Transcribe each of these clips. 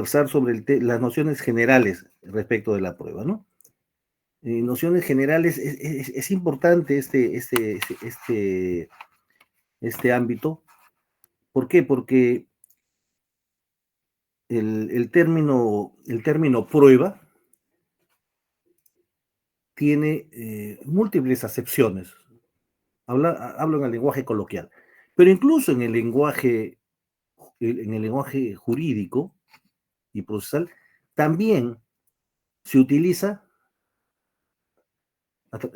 conversar sobre las nociones generales respecto de la prueba, ¿no? Nociones generales, es importante este ámbito. ¿Por qué? Porque el término prueba tiene múltiples acepciones. Hablo en el lenguaje coloquial, pero incluso en el lenguaje jurídico y procesal, también se utiliza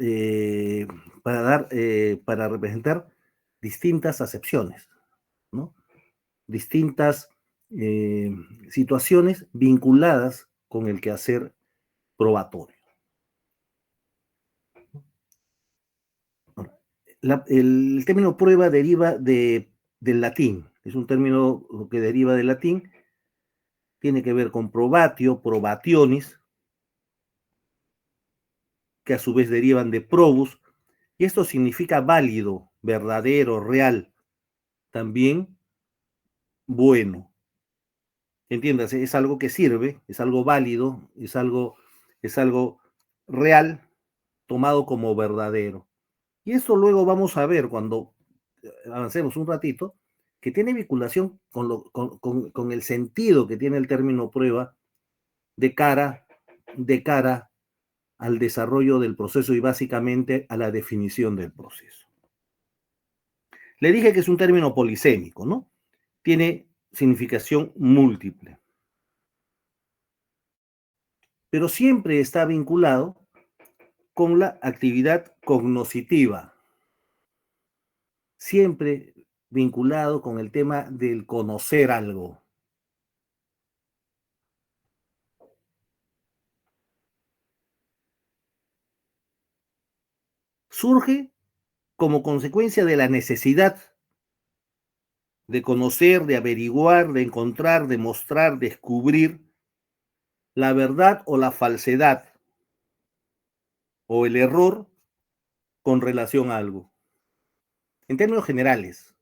eh, para representar distintas acepciones, ¿no? Distintas situaciones vinculadas con el quehacer probatorio. El término prueba deriva del latín, es un término que deriva del latín, tiene que ver con probatio, probationis, que a su vez derivan de probus, y esto significa válido, verdadero, real, también bueno. Entiéndase, es algo que sirve, es algo válido, es algo real, tomado como verdadero. Y esto luego vamos a ver cuando avancemos un ratito, que tiene vinculación con el sentido que tiene el término prueba de cara al desarrollo del proceso y básicamente a la definición del proceso. Le dije que es un término polisémico, ¿no? Tiene significación múltiple, pero siempre está vinculado con la actividad cognoscitiva, siempre vinculado con el tema del conocer algo. Surge como consecuencia de la necesidad de conocer, de averiguar, de encontrar, de mostrar, descubrir la verdad o la falsedad o el error con relación a algo. En términos generales,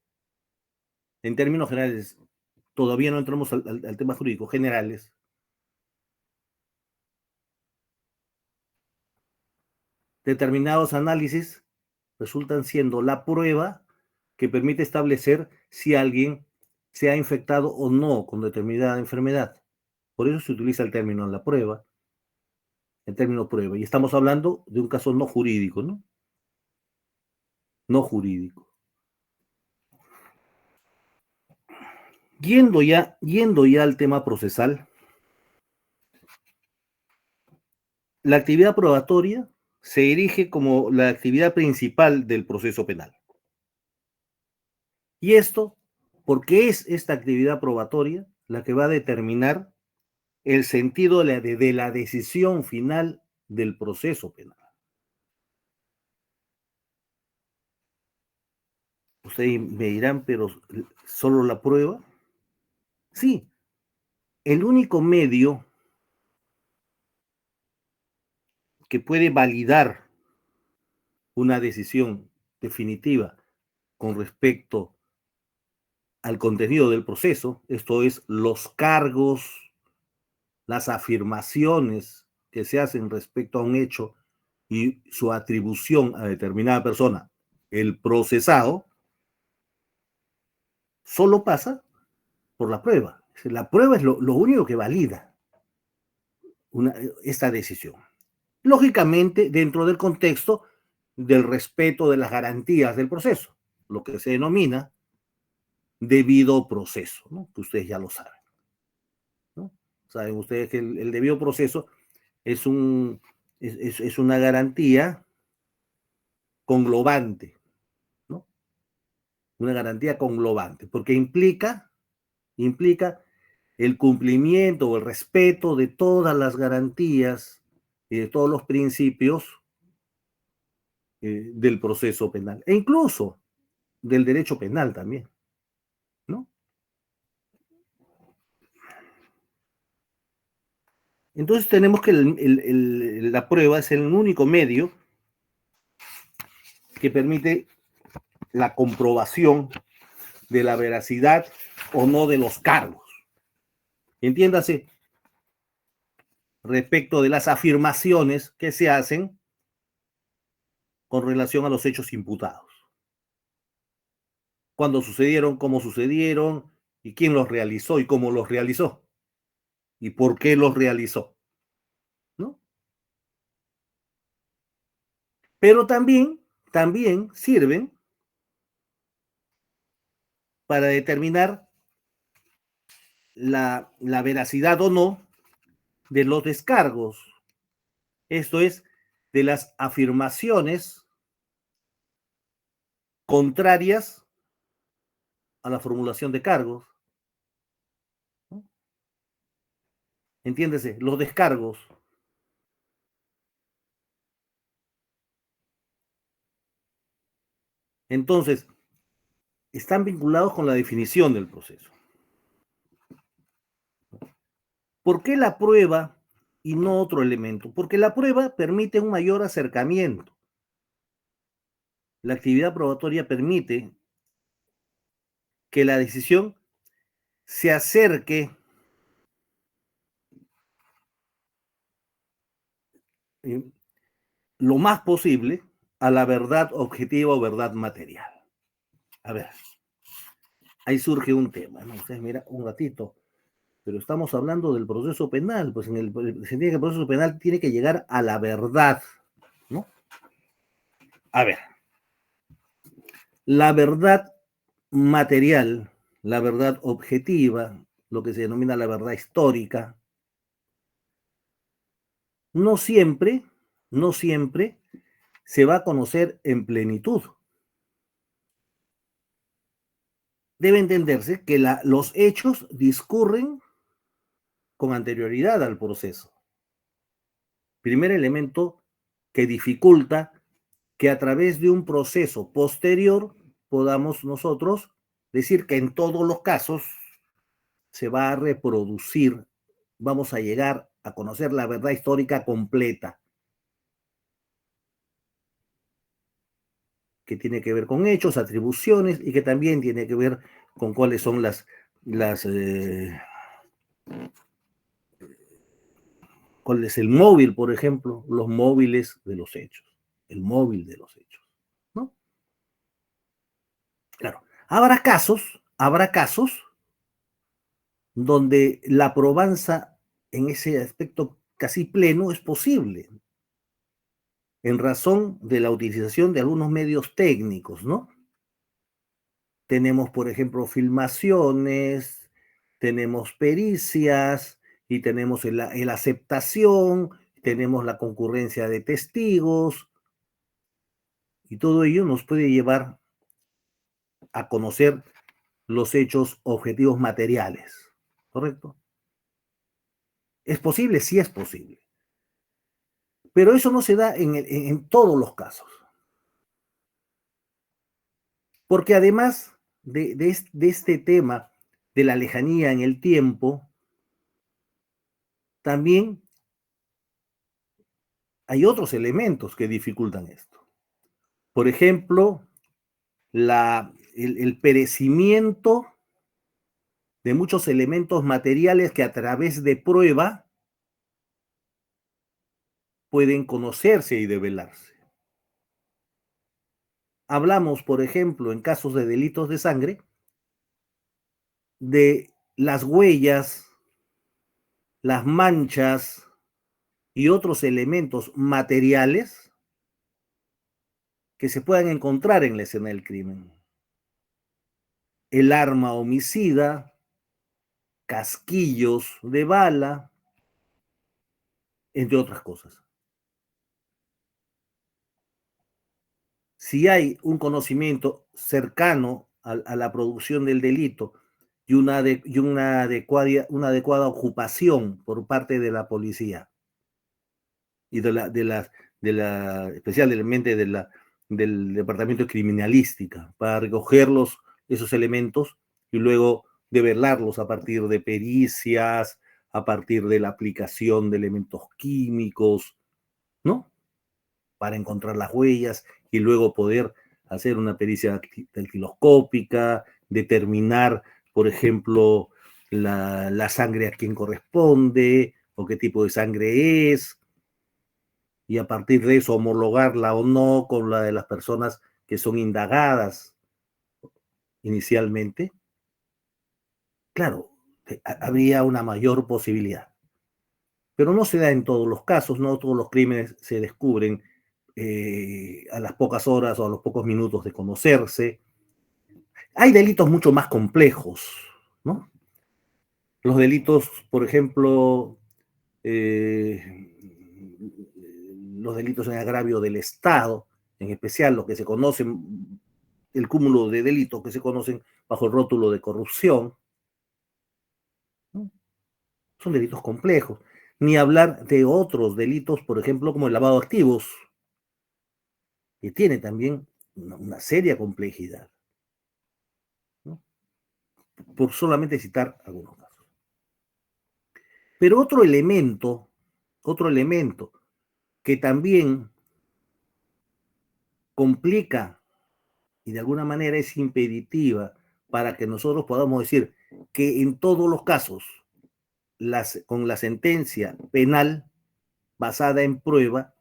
todavía no entramos al tema jurídico, generales. Determinados análisis resultan siendo la prueba que permite establecer si alguien se ha infectado o no con determinada enfermedad. Por eso se utiliza el término la prueba, el término prueba. Y estamos hablando de un caso no jurídico, ¿no? No jurídico. Yendo ya al tema procesal, la actividad probatoria se erige como la actividad principal del proceso penal. Y esto porque es esta actividad probatoria la que va a determinar el sentido de la decisión final del proceso penal. Ustedes me dirán, pero ¿solo la prueba? Sí, el único medio que puede validar una decisión definitiva con respecto al contenido del proceso, esto es, los cargos, las afirmaciones que se hacen respecto a un hecho y su atribución a determinada persona, el procesado, solo pasa por la prueba. La prueba es lo único que valida esta decisión. Lógicamente, dentro del contexto del respeto de las garantías del proceso, lo que se denomina debido proceso, ¿no? Que ustedes ya lo saben, ¿no? Saben ustedes que el debido proceso es una garantía conglobante, ¿no? Una garantía conglobante, porque implica el cumplimiento o el respeto de todas las garantías y de todos los principios del proceso penal, e incluso del derecho penal también, ¿no? Entonces tenemos que la prueba es el único medio que permite la comprobación de la veracidad o no de los cargos. Entiéndase, respecto de las afirmaciones que se hacen con relación a los hechos imputados. Cuándo sucedieron, cómo sucedieron, y quién los realizó y cómo los realizó, y por qué los realizó, ¿no? Pero también sirven para determinar la veracidad o no de los descargos, esto es, de las afirmaciones contrarias a la formulación de cargos, ¿no? Entiéndese, los descargos. Entonces, están vinculados con la definición del proceso. ¿Por qué la prueba y no otro elemento? Porque la prueba permite un mayor acercamiento. La actividad probatoria permite que la decisión se acerque eh, lo más posible a la verdad objetiva o verdad material. A ver, ahí surge un tema, ¿no? Ustedes mira, un ratito, pero estamos hablando del proceso penal, pues se entiende que el proceso penal tiene que llegar a la verdad, ¿no? A ver, la verdad material, la verdad objetiva, lo que se denomina la verdad histórica, no siempre, no siempre se va a conocer en plenitud. Debe entenderse que los hechos discurren con anterioridad al proceso. Primer elemento que dificulta que a través de un proceso posterior podamos nosotros decir que en todos los casos se va a reproducir, vamos a llegar a conocer la verdad histórica completa, que tiene que ver con hechos, atribuciones y que también tiene que ver con cuáles son las cuál es el móvil, por ejemplo, los móviles de los hechos, el móvil de los hechos, ¿no? Claro, habrá casos donde la probanza en ese aspecto casi pleno es posible, en razón de la utilización de algunos medios técnicos, ¿no? Tenemos, por ejemplo, filmaciones, tenemos pericias y tenemos el aceptación, tenemos la concurrencia de testigos y todo ello nos puede llevar a conocer los hechos objetivos materiales, ¿correcto? ¿Es posible? Sí es posible. Pero eso no se da en todos los casos. Porque además de este tema de la lejanía en el tiempo, también hay otros elementos que dificultan esto. Por ejemplo, el perecimiento de muchos elementos materiales que a través de prueba pueden conocerse y develarse. Hablamos, por ejemplo, en casos de delitos de sangre, de las huellas, las manchas y otros elementos materiales que se puedan encontrar en la escena del crimen. El arma homicida, casquillos de bala, entre otras cosas. Si hay un conocimiento cercano a la producción del delito y una adecuada ocupación por parte de la policía y especialmente del Departamento de Criminalística, para recoger esos elementos y luego develarlos a partir de pericias, a partir de la aplicación de elementos químicos, ¿no? Para encontrar las huellas y luego poder hacer una pericia dactiloscópica, determinar, por ejemplo, la sangre a quien corresponde, o qué tipo de sangre es, y a partir de eso homologarla o no con la de las personas que son indagadas inicialmente, claro, habría una mayor posibilidad. Pero no se da en todos los casos, no todos los crímenes se descubren a las pocas horas o a los pocos minutos de conocerse. Hay delitos mucho más complejos, ¿no? Los delitos, por ejemplo, eh, los delitos en agravio del Estado, en especial los que se conocen, el cúmulo de delitos que se conocen bajo el rótulo de corrupción, ¿no? Son delitos complejos. Ni hablar de otros delitos, por ejemplo, como el lavado de activos, que tiene también una seria complejidad, ¿no? Por solamente citar algunos casos. Pero otro elemento que también complica y de alguna manera es impeditiva para que nosotros podamos decir que en todos los casos, con la sentencia penal basada en prueba,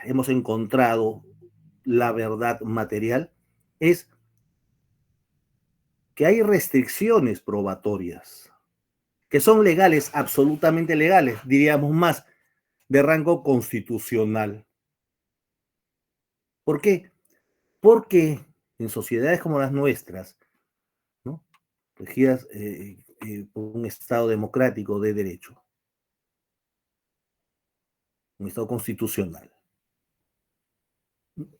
hemos encontrado la verdad material, es que hay restricciones probatorias que son legales, absolutamente legales, diríamos más, de rango constitucional. ¿Por qué? Porque en sociedades como las nuestras, ¿no?, regidas por un Estado democrático de derecho, un Estado constitucional,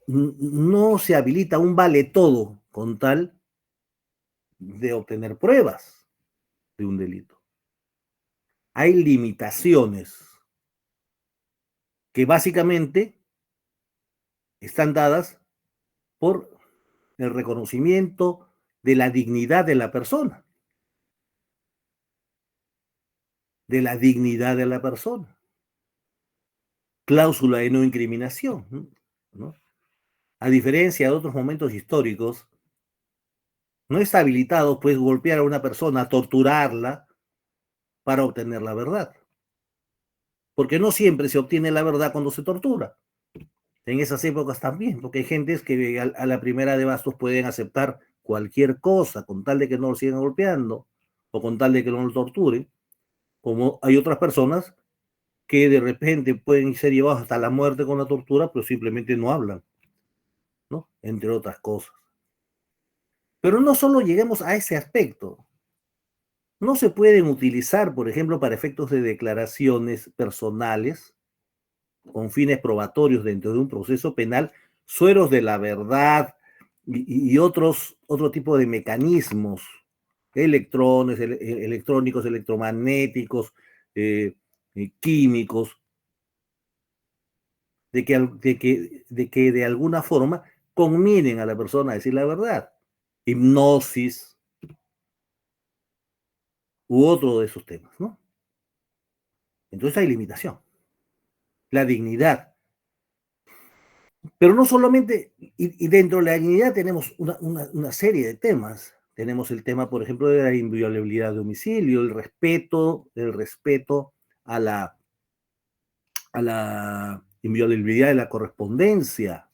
no se habilita un vale todo con tal de obtener pruebas de un delito. Hay limitaciones que básicamente están dadas por el reconocimiento de la dignidad de la persona, de la dignidad de la persona. Cláusula de no incriminación, ¿no? A diferencia de otros momentos históricos, no está habilitado, pues, golpear a una persona, torturarla para obtener la verdad. Porque no siempre se obtiene la verdad cuando se tortura. En esas épocas también, porque hay gentes que a la primera de bastos pueden aceptar cualquier cosa con tal de que no lo sigan golpeando o con tal de que no lo torturen, como hay otras personas que de repente pueden ser llevados hasta la muerte con la tortura, pero simplemente no hablan, ¿no? Entre otras cosas. Pero no solo lleguemos a ese aspecto. No se pueden utilizar, por ejemplo, para efectos de declaraciones personales, con fines probatorios dentro de un proceso penal, sueros de la verdad y otro tipo de mecanismos, electrónicos, electromagnéticos, eh, químicos, de que de alguna forma conminen a la persona a decir la verdad. Hipnosis u otro de esos temas, ¿no? Entonces hay limitación. La dignidad. Pero no solamente, y dentro de la dignidad tenemos una serie de temas. Tenemos el tema, por ejemplo, de la inviolabilidad de domicilio, el respeto a la inviolabilidad de la correspondencia,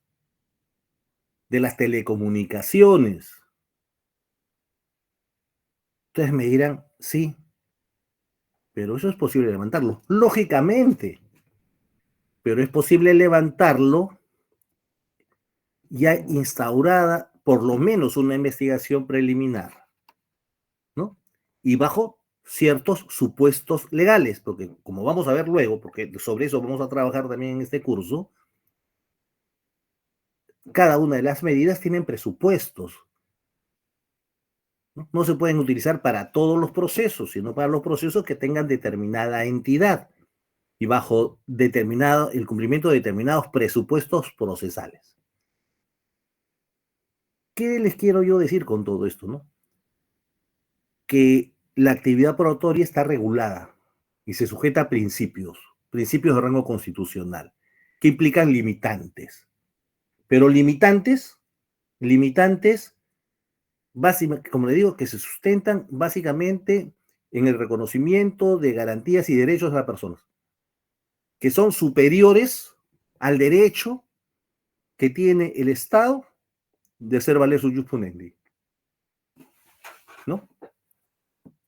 de las telecomunicaciones. Ustedes me dirán, sí, pero eso es posible levantarlo. Lógicamente, pero es posible levantarlo ya instaurada por lo menos una investigación preliminar, ¿no? Y bajo ciertos supuestos legales, porque como vamos a ver luego, porque sobre eso vamos a trabajar también en este curso, cada una de las medidas tienen presupuestos, ¿no? No se pueden utilizar para todos los procesos, sino para los procesos que tengan determinada entidad y bajo el cumplimiento de determinados presupuestos procesales. ¿Qué les quiero yo decir con todo esto, no? Que la actividad probatoria está regulada y se sujeta a principios de rango constitucional, que implican limitantes. Pero limitantes, básicamente, como le digo, que se sustentan básicamente en el reconocimiento de garantías y derechos de las personas, que son superiores al derecho que tiene el Estado de hacer valer su jus punendi, ¿no?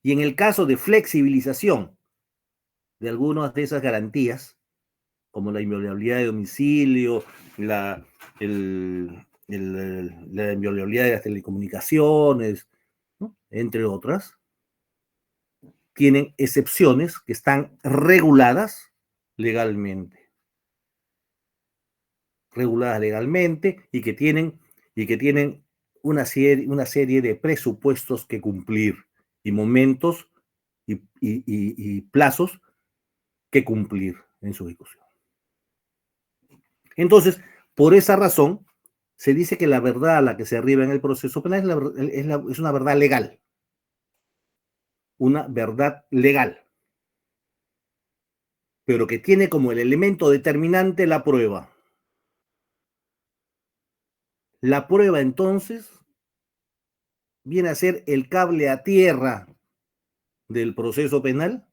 Y en el caso de flexibilización de algunas de esas garantías, como la inviolabilidad de domicilio, la, la inviolabilidad de las telecomunicaciones, ¿no?, entre otras, tienen excepciones que están reguladas legalmente y que tienen una serie de presupuestos que cumplir y momentos y plazos que cumplir en su ejecución. Entonces, por esa razón, se dice que la verdad a la que se arriba en el proceso penal es una verdad legal. Una verdad legal, pero que tiene como el elemento determinante la prueba. La prueba, entonces, viene a ser el cable a tierra del proceso penal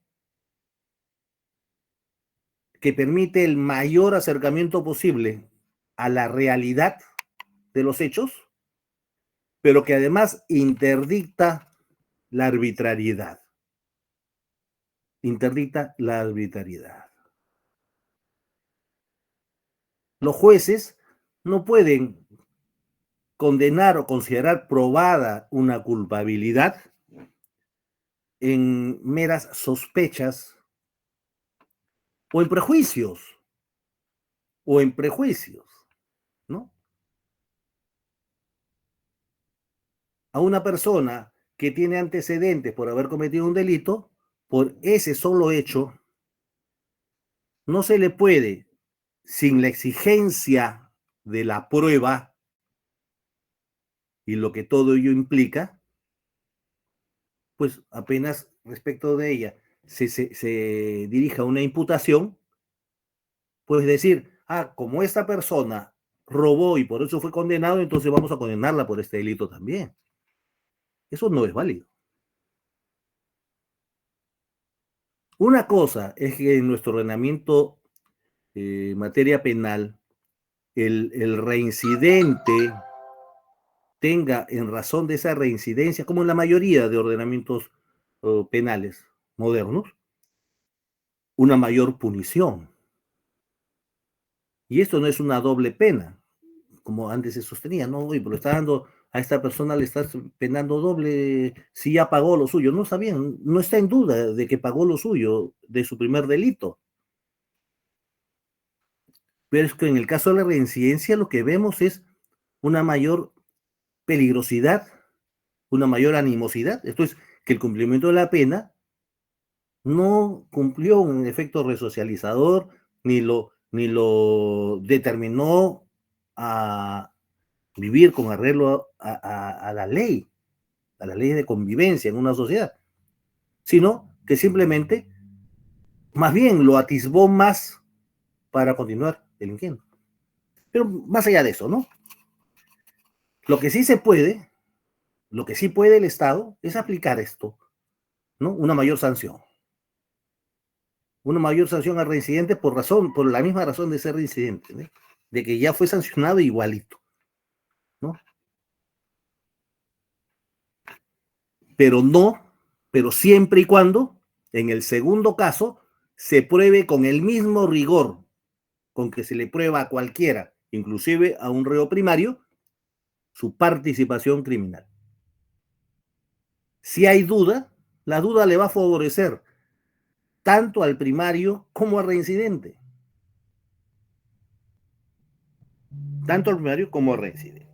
que permite el mayor acercamiento posible a la realidad de los hechos, pero que además interdicta la arbitrariedad. Interdicta la arbitrariedad. Los jueces no pueden condenar o considerar probada una culpabilidad en meras sospechas o en prejuicios, ¿no? A una persona que tiene antecedentes por haber cometido un delito, por ese solo hecho, no se le puede, sin la exigencia de la prueba y lo que todo ello implica, pues apenas respecto de ella se dirija una imputación, pues decir, como esta persona robó y por eso fue condenado, entonces vamos a condenarla por este delito también. Eso no es válido. Una cosa es que en nuestro ordenamiento materia penal, el reincidente tenga en razón de esa reincidencia, como en la mayoría de ordenamientos penales modernos, una mayor punición. Y esto no es una doble pena, como antes se sostenía, no, oye, pero está dando a esta persona, le estás penando doble si ya pagó lo suyo. No está bien, no está en duda de que pagó lo suyo de su primer delito. Pero es que en el caso de la reincidencia lo que vemos es una mayor peligrosidad, una mayor animosidad. Esto es, que el cumplimiento de la pena no cumplió un efecto resocializador, ni lo determinó a vivir con arreglo a la ley de convivencia en una sociedad, sino que simplemente, más bien, lo atisbó más para continuar delinquiendo. Pero más allá de eso, ¿no? Lo que sí se puede, lo que sí puede el Estado es aplicar esto, ¿no? Una mayor sanción al reincidente por la misma razón de ser reincidente, ¿no?, de que ya fue sancionado igualito, ¿no? Pero siempre y cuando, en el segundo caso, se pruebe con el mismo rigor con que se le prueba a cualquiera, inclusive a un reo primario, su participación criminal. Si hay duda, la duda le va a favorecer tanto al primario como al reincidente. Tanto al primario como al reincidente.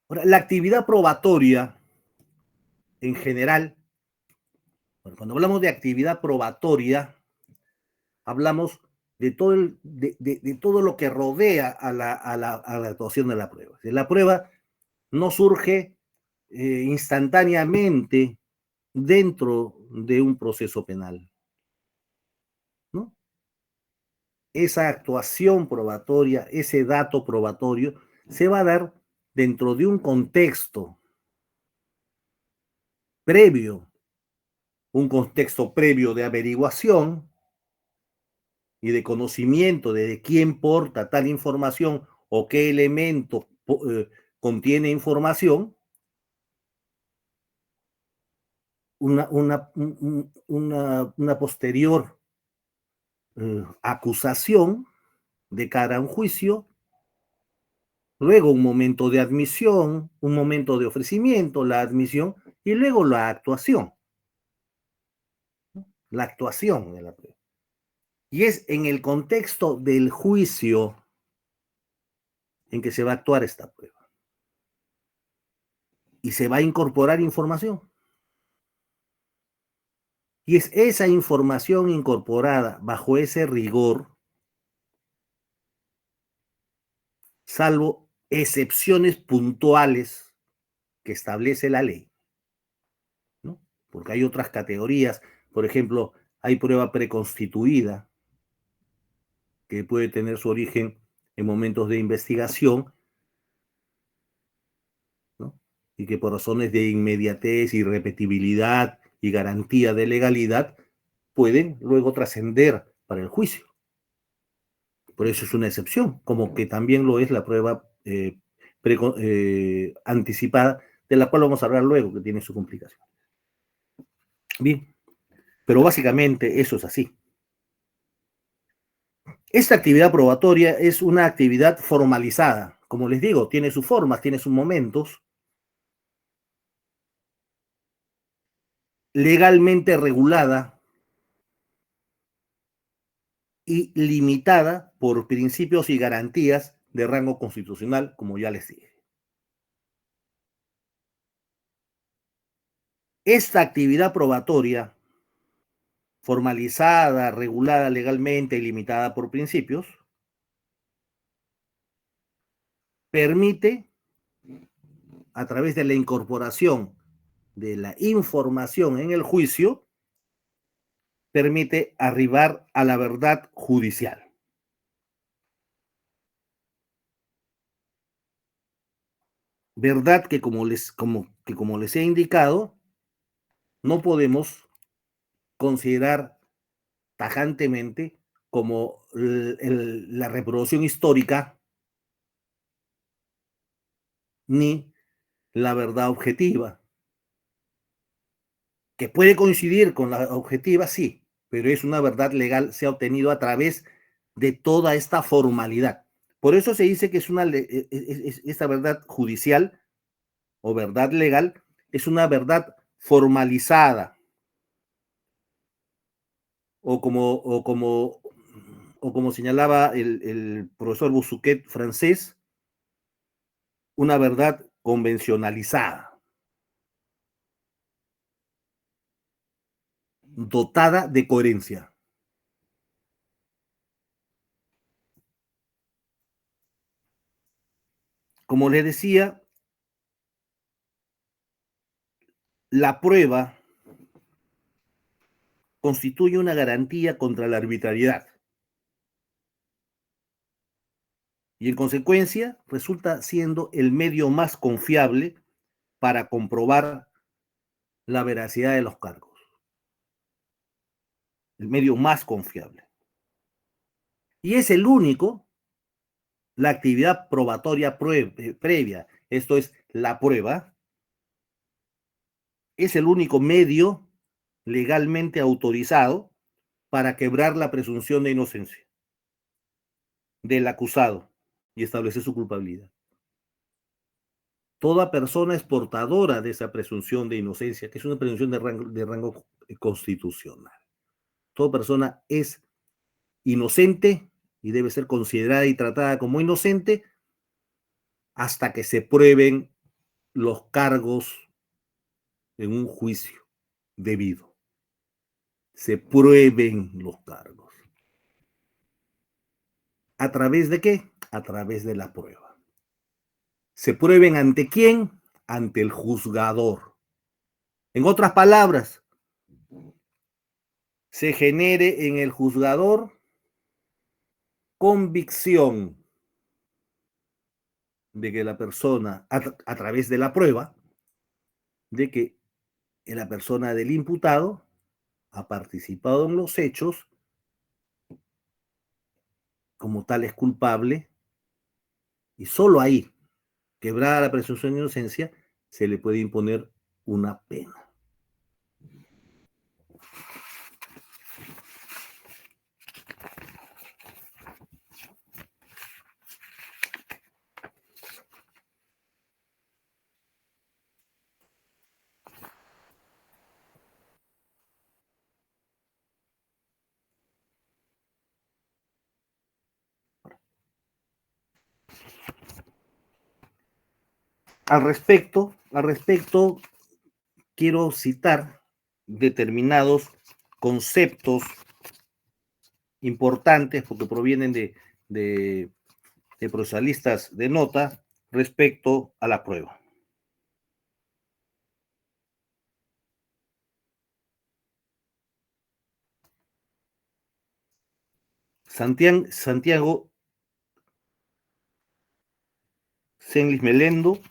Ahora, la actividad probatoria, en general, cuando hablamos de actividad probatoria, hablamos de todo lo que rodea a la actuación de la prueba. La prueba no surge instantáneamente dentro de un proceso penal, ¿no? esa actuación probatoria, ese dato probatorio, se va a dar dentro de un contexto previo, un contexto previo de averiguación y de conocimiento de quién porta tal información o qué elemento contiene información, una posterior acusación de cara a un juicio, luego un momento de admisión, un momento de ofrecimiento, la admisión y luego la actuación de la prueba. Y es en el contexto del juicio en que se va a actuar esta prueba. Y se va a incorporar información. Y es esa información incorporada bajo ese rigor, salvo excepciones puntuales que establece la ley, ¿no? Porque hay otras categorías, por ejemplo, hay prueba preconstituida que puede tener su origen en momentos de investigación, ¿no? Y que por razones de inmediatez, irrepetibilidad y garantía de legalidad pueden luego trascender para el juicio. Por eso es una excepción, como que también lo es la prueba anticipada, de la cual vamos a hablar luego, que tiene su complicación. Bien, pero básicamente eso es así. Esta actividad probatoria es una actividad formalizada. Como les digo, tiene sus formas, tiene sus momentos, legalmente regulada y limitada por principios y garantías de rango constitucional, como ya les dije. Esta actividad probatoria, formalizada, regulada legalmente y limitada por principios, permite, a través de la incorporación de la información en el juicio, permite arribar a la verdad judicial. Verdad que como les he indicado, no podemos considerar tajantemente como la reproducción histórica ni la verdad objetiva, que puede coincidir con la objetiva, sí, pero es una verdad legal, se ha obtenido a través de toda esta formalidad. Por eso se dice que esta verdad judicial o verdad legal es una verdad formalizada, o como señalaba el profesor Boussuquet francés, una verdad convencionalizada, dotada de coherencia. Como les decía, la prueba constituye una garantía contra la arbitrariedad y en consecuencia resulta siendo el medio más confiable para comprobar la veracidad de los cargos, el medio más confiable. Y es el único, la actividad probatoria previa, esto es la prueba, es el único medio legalmente autorizado para quebrar la presunción de inocencia del acusado y establecer su culpabilidad. Toda persona es portadora de esa presunción de inocencia, que es una presunción de rango constitucional. Toda persona es inocente y debe ser considerada y tratada como inocente hasta que se prueben los cargos en un juicio debido. Se prueben los cargos. ¿A través de qué? A través de la prueba. ¿Se prueben ante quién? Ante el juzgador. En otras palabras, se genere en el juzgador convicción de que la persona, a través de la prueba, de que la persona del imputado ha participado en los hechos, como tal es culpable, y solo ahí, quebrada la presunción de inocencia, se le puede imponer una pena. Al respecto, quiero citar determinados conceptos importantes porque provienen de, de procesalistas de nota respecto a la prueba. Santiago Senlis Melendo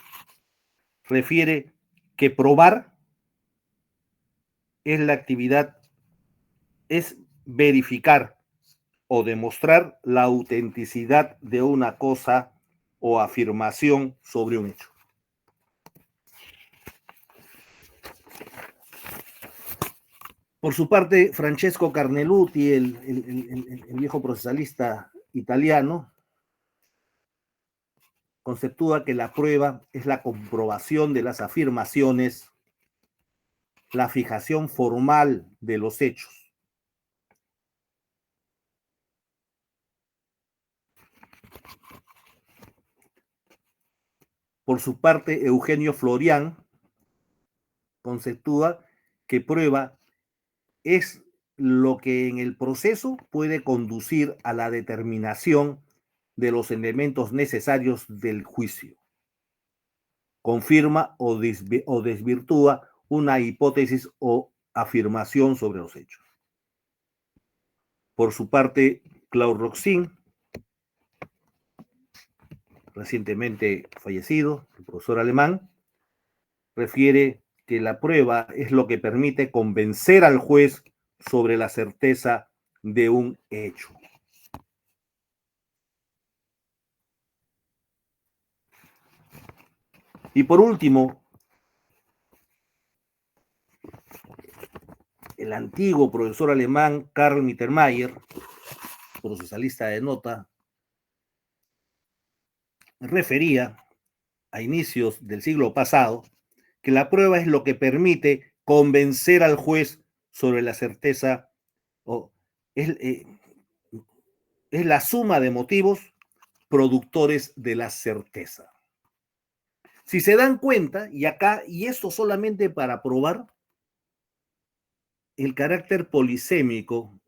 refiere que probar es la actividad, es verificar o demostrar la autenticidad de una cosa o afirmación sobre un hecho. Por su parte, Francesco Carneluti, el viejo procesalista italiano, conceptúa que la prueba es la comprobación de las afirmaciones, la fijación formal de los hechos. Por su parte, Eugenio Florian conceptúa que prueba es lo que en el proceso puede conducir a la determinación de los elementos necesarios del juicio. Confirma o desvirtúa una hipótesis o afirmación sobre los hechos. Por su parte, Claude Roxin, recientemente fallecido, el profesor alemán, refiere que la prueba es lo que permite convencer al juez sobre la certeza de un hecho. Y por último, el antiguo profesor alemán Karl Mittermeier, procesalista de nota, refería a inicios del siglo pasado que la prueba es lo que permite convencer al juez sobre la certeza, o es la suma de motivos productores de la certeza. Si se dan cuenta, y esto solamente para probar el carácter polisémico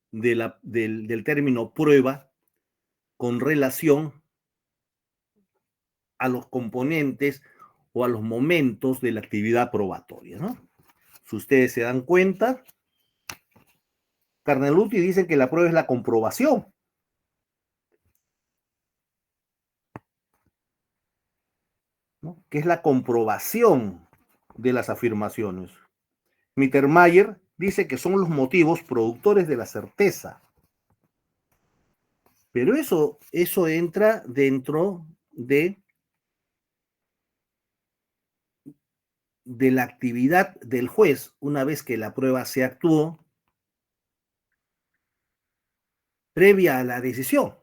del término prueba con relación a los componentes o a los momentos de la actividad probatoria, ¿no? Si ustedes se dan cuenta, Carneluti dice que la prueba es la comprobación. ¿No? Que es la comprobación de las afirmaciones. Mittermeier dice que son los motivos productores de la certeza. Pero eso entra dentro de la actividad del juez una vez que la prueba se actuó previa a la decisión.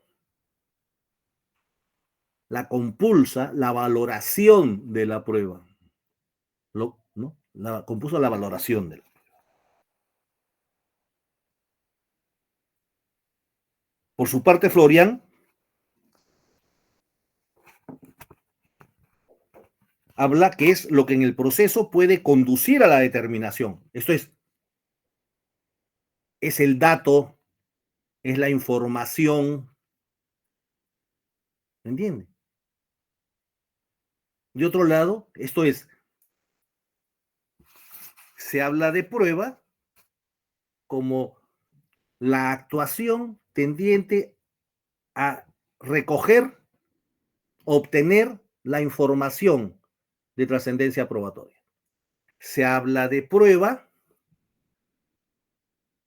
La compulsa, la valoración de la prueba. ¿No? Compulsa la valoración de la prueba. Por su parte, Florian habla que es lo que en el proceso puede conducir a la determinación. Esto es el dato, es la información, ¿me entiende? De otro lado, se habla de prueba como la actuación tendiente a recoger, obtener la información de trascendencia probatoria. Se habla de prueba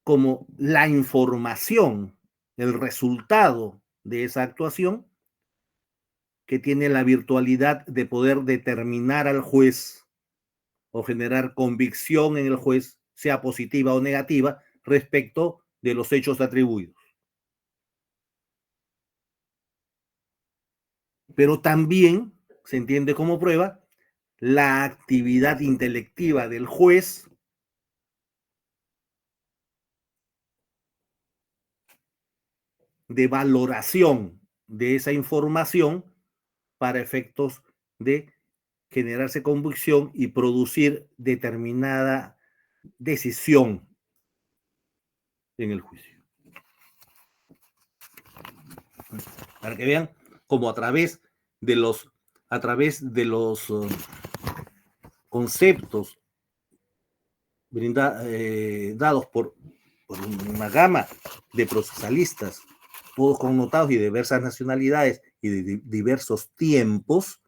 como la información, el resultado de esa actuación que tiene la virtualidad de poder determinar al juez o generar convicción en el juez, sea positiva o negativa, respecto de los hechos atribuidos. Pero también se entiende como prueba la actividad intelectiva del juez de valoración de esa información para efectos de generarse convicción y producir determinada decisión en el juicio. Para que vean cómo a través de los conceptos dados por una gama de procesalistas, todos connotados y de diversas nacionalidades y de diversos tiempos,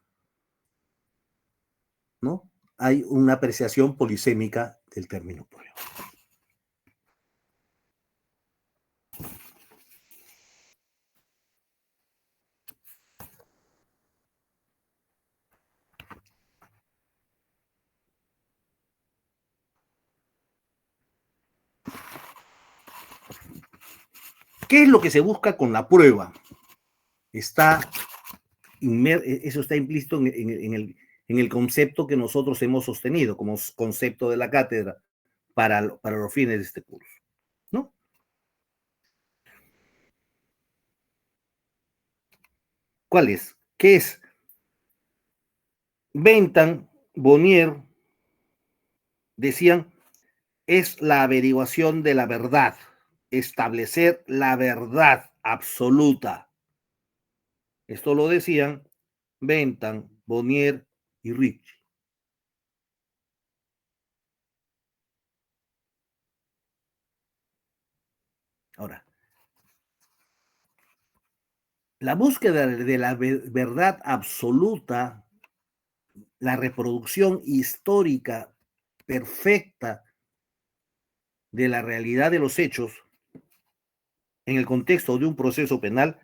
¿no? Hay una apreciación polisémica del término prueba. ¿Qué es lo que se busca con la prueba? Eso está implícito en el concepto que nosotros hemos sostenido como concepto de la cátedra para los fines de este curso, ¿no? ¿Cuál es? ¿Qué es? Bentham, Bonnier decían, es la averiguación de la verdad, establecer la verdad absoluta. Esto lo decían Bentham, Bonnier y Ricci. Ahora, la búsqueda de la verdad absoluta, la reproducción histórica perfecta de la realidad de los hechos en el contexto de un proceso penal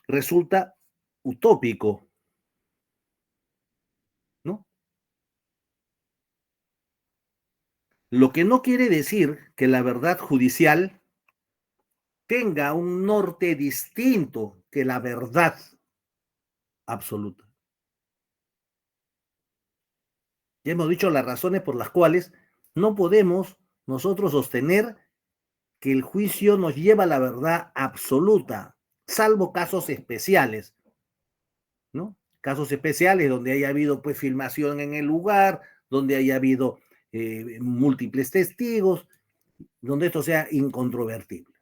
resulta utópico, ¿no? Lo que no quiere decir que la verdad judicial tenga un norte distinto que la verdad absoluta. Ya hemos dicho las razones por las cuales no podemos nosotros sostener que el juicio nos lleva a la verdad absoluta, salvo casos especiales, ¿no? Casos especiales donde haya habido pues filmación en el lugar, donde haya habido múltiples testigos, donde esto sea incontrovertible.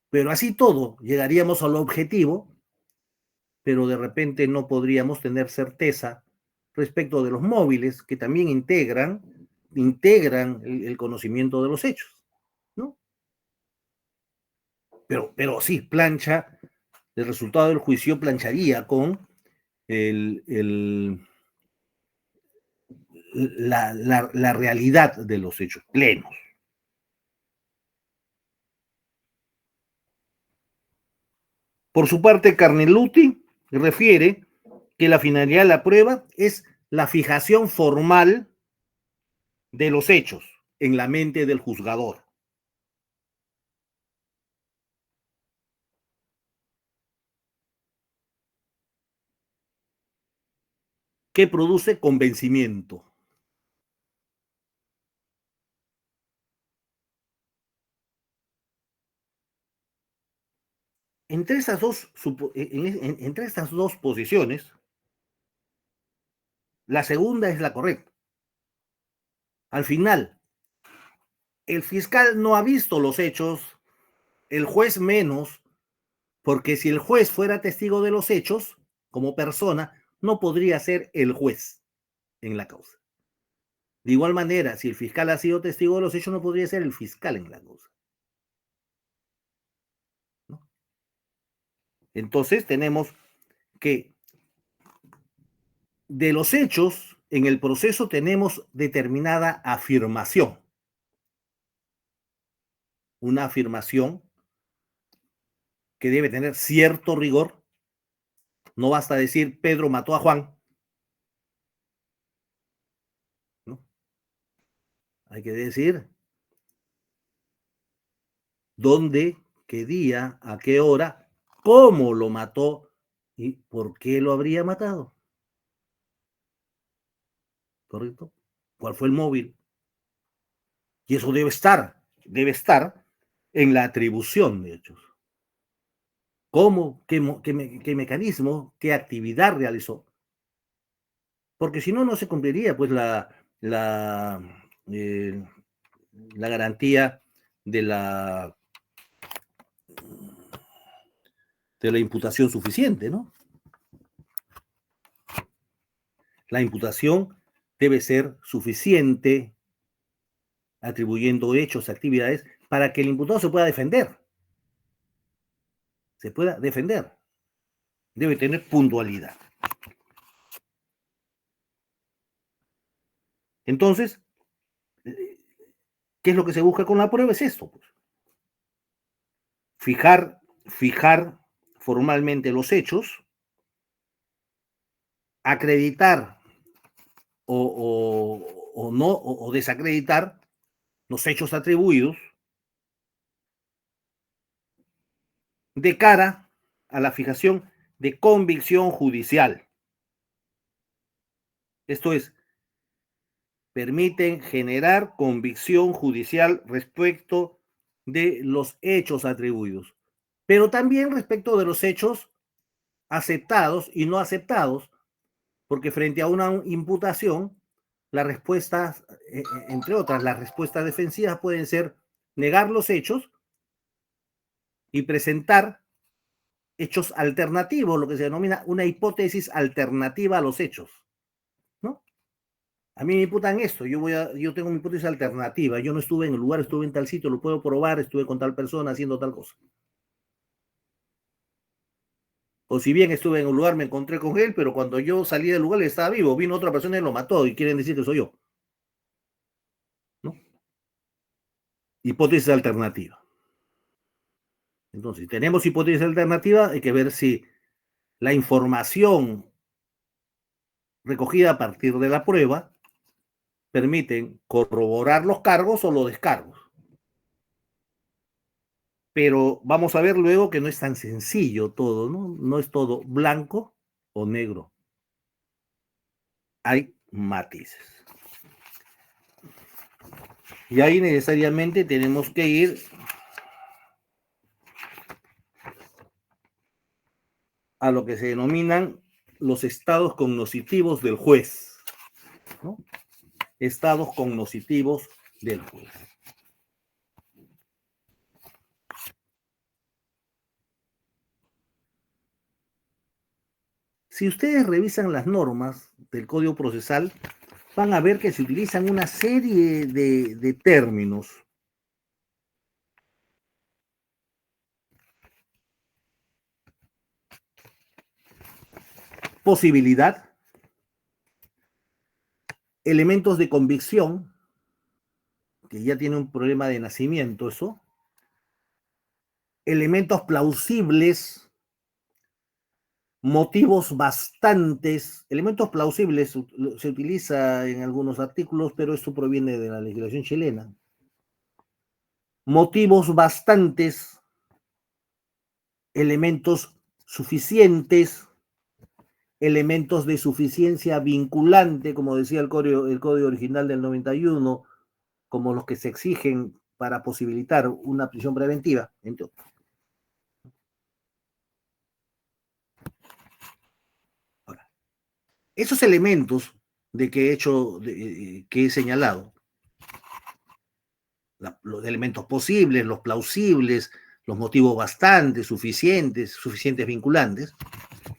Pero así todo, llegaríamos al objetivo, pero de repente no podríamos tener certeza respecto de los móviles que también integran el conocimiento de los hechos, ¿no? Pero sí, plancha, el resultado del juicio plancharía con el, la realidad de los hechos plenos. Por su parte, Carneluti refiere que la finalidad de la prueba es la fijación formal de los hechos en la mente del juzgador. Que produce convencimiento. Entre estas dos posiciones, la segunda es la correcta. Al final, el fiscal no ha visto los hechos, el juez menos, porque si el juez fuera testigo de los hechos, como persona, no podría ser el juez en la causa. De igual manera, si el fiscal ha sido testigo de los hechos, no podría ser el fiscal en la causa. Entonces tenemos que de los hechos, en el proceso tenemos determinada afirmación. Una afirmación que debe tener cierto rigor. No basta decir Pedro mató a Juan, ¿no? Hay que decir dónde, qué día, a qué hora, cómo lo mató y por qué lo habría matado. ¿Correcto? ¿Cuál fue el móvil? Y eso debe estar en la atribución de hechos. ¿Cómo? ¿Qué mecanismo? ¿Qué actividad realizó? Porque si no, no se cumpliría pues eh, la garantía de de la imputación suficiente, ¿no? La imputación debe ser suficiente, atribuyendo hechos, actividades, para que el imputado se pueda defender. Se pueda defender. Debe tener puntualidad. Entonces, ¿qué es lo que se busca con la prueba? Es esto, pues. Fijar formalmente los hechos, acreditar o no, o desacreditar los hechos atribuidos de cara a la fijación de convicción judicial. Esto es, permiten generar convicción judicial respecto de los hechos atribuidos, pero también respecto de los hechos aceptados y no aceptados, porque frente a una imputación, las respuestas, entre otras, las respuestas defensivas pueden ser negar los hechos y presentar hechos alternativos, lo que se denomina una hipótesis alternativa a los hechos, ¿no? A mí me imputan esto, yo tengo mi hipótesis alternativa, yo no estuve en el lugar, estuve en tal sitio, lo puedo probar, estuve con tal persona haciendo tal cosa. O si bien estuve en un lugar, me encontré con él, pero cuando yo salí del lugar él estaba vivo, vino otra persona y lo mató y quieren decir que soy yo, ¿no? Hipótesis alternativa. Entonces, si tenemos hipótesis alternativa, hay que ver si la información recogida a partir de la prueba permiten corroborar los cargos o los descargos. Pero vamos a ver luego que no es tan sencillo todo, ¿no? No es todo blanco o negro. Hay matices. Y ahí necesariamente tenemos que ir a lo que se denominan los estados cognitivos del juez, ¿no? Estados cognitivos del juez. Si ustedes revisan las normas del Código Procesal, van a ver que se utilizan una serie de términos. Posibilidad, elementos de convicción, que ya tiene un problema de nacimiento eso, elementos plausibles, motivos bastantes, elementos plausibles se utiliza en algunos artículos, pero esto proviene de la legislación chilena. Motivos bastantes, elementos suficientes, elementos de suficiencia vinculante, como decía el código original del 91, como los que se exigen para posibilitar una prisión preventiva, entre otros. Ahora, esos elementos que he señalado, los elementos posibles, los plausibles, los motivos bastantes, suficientes vinculantes,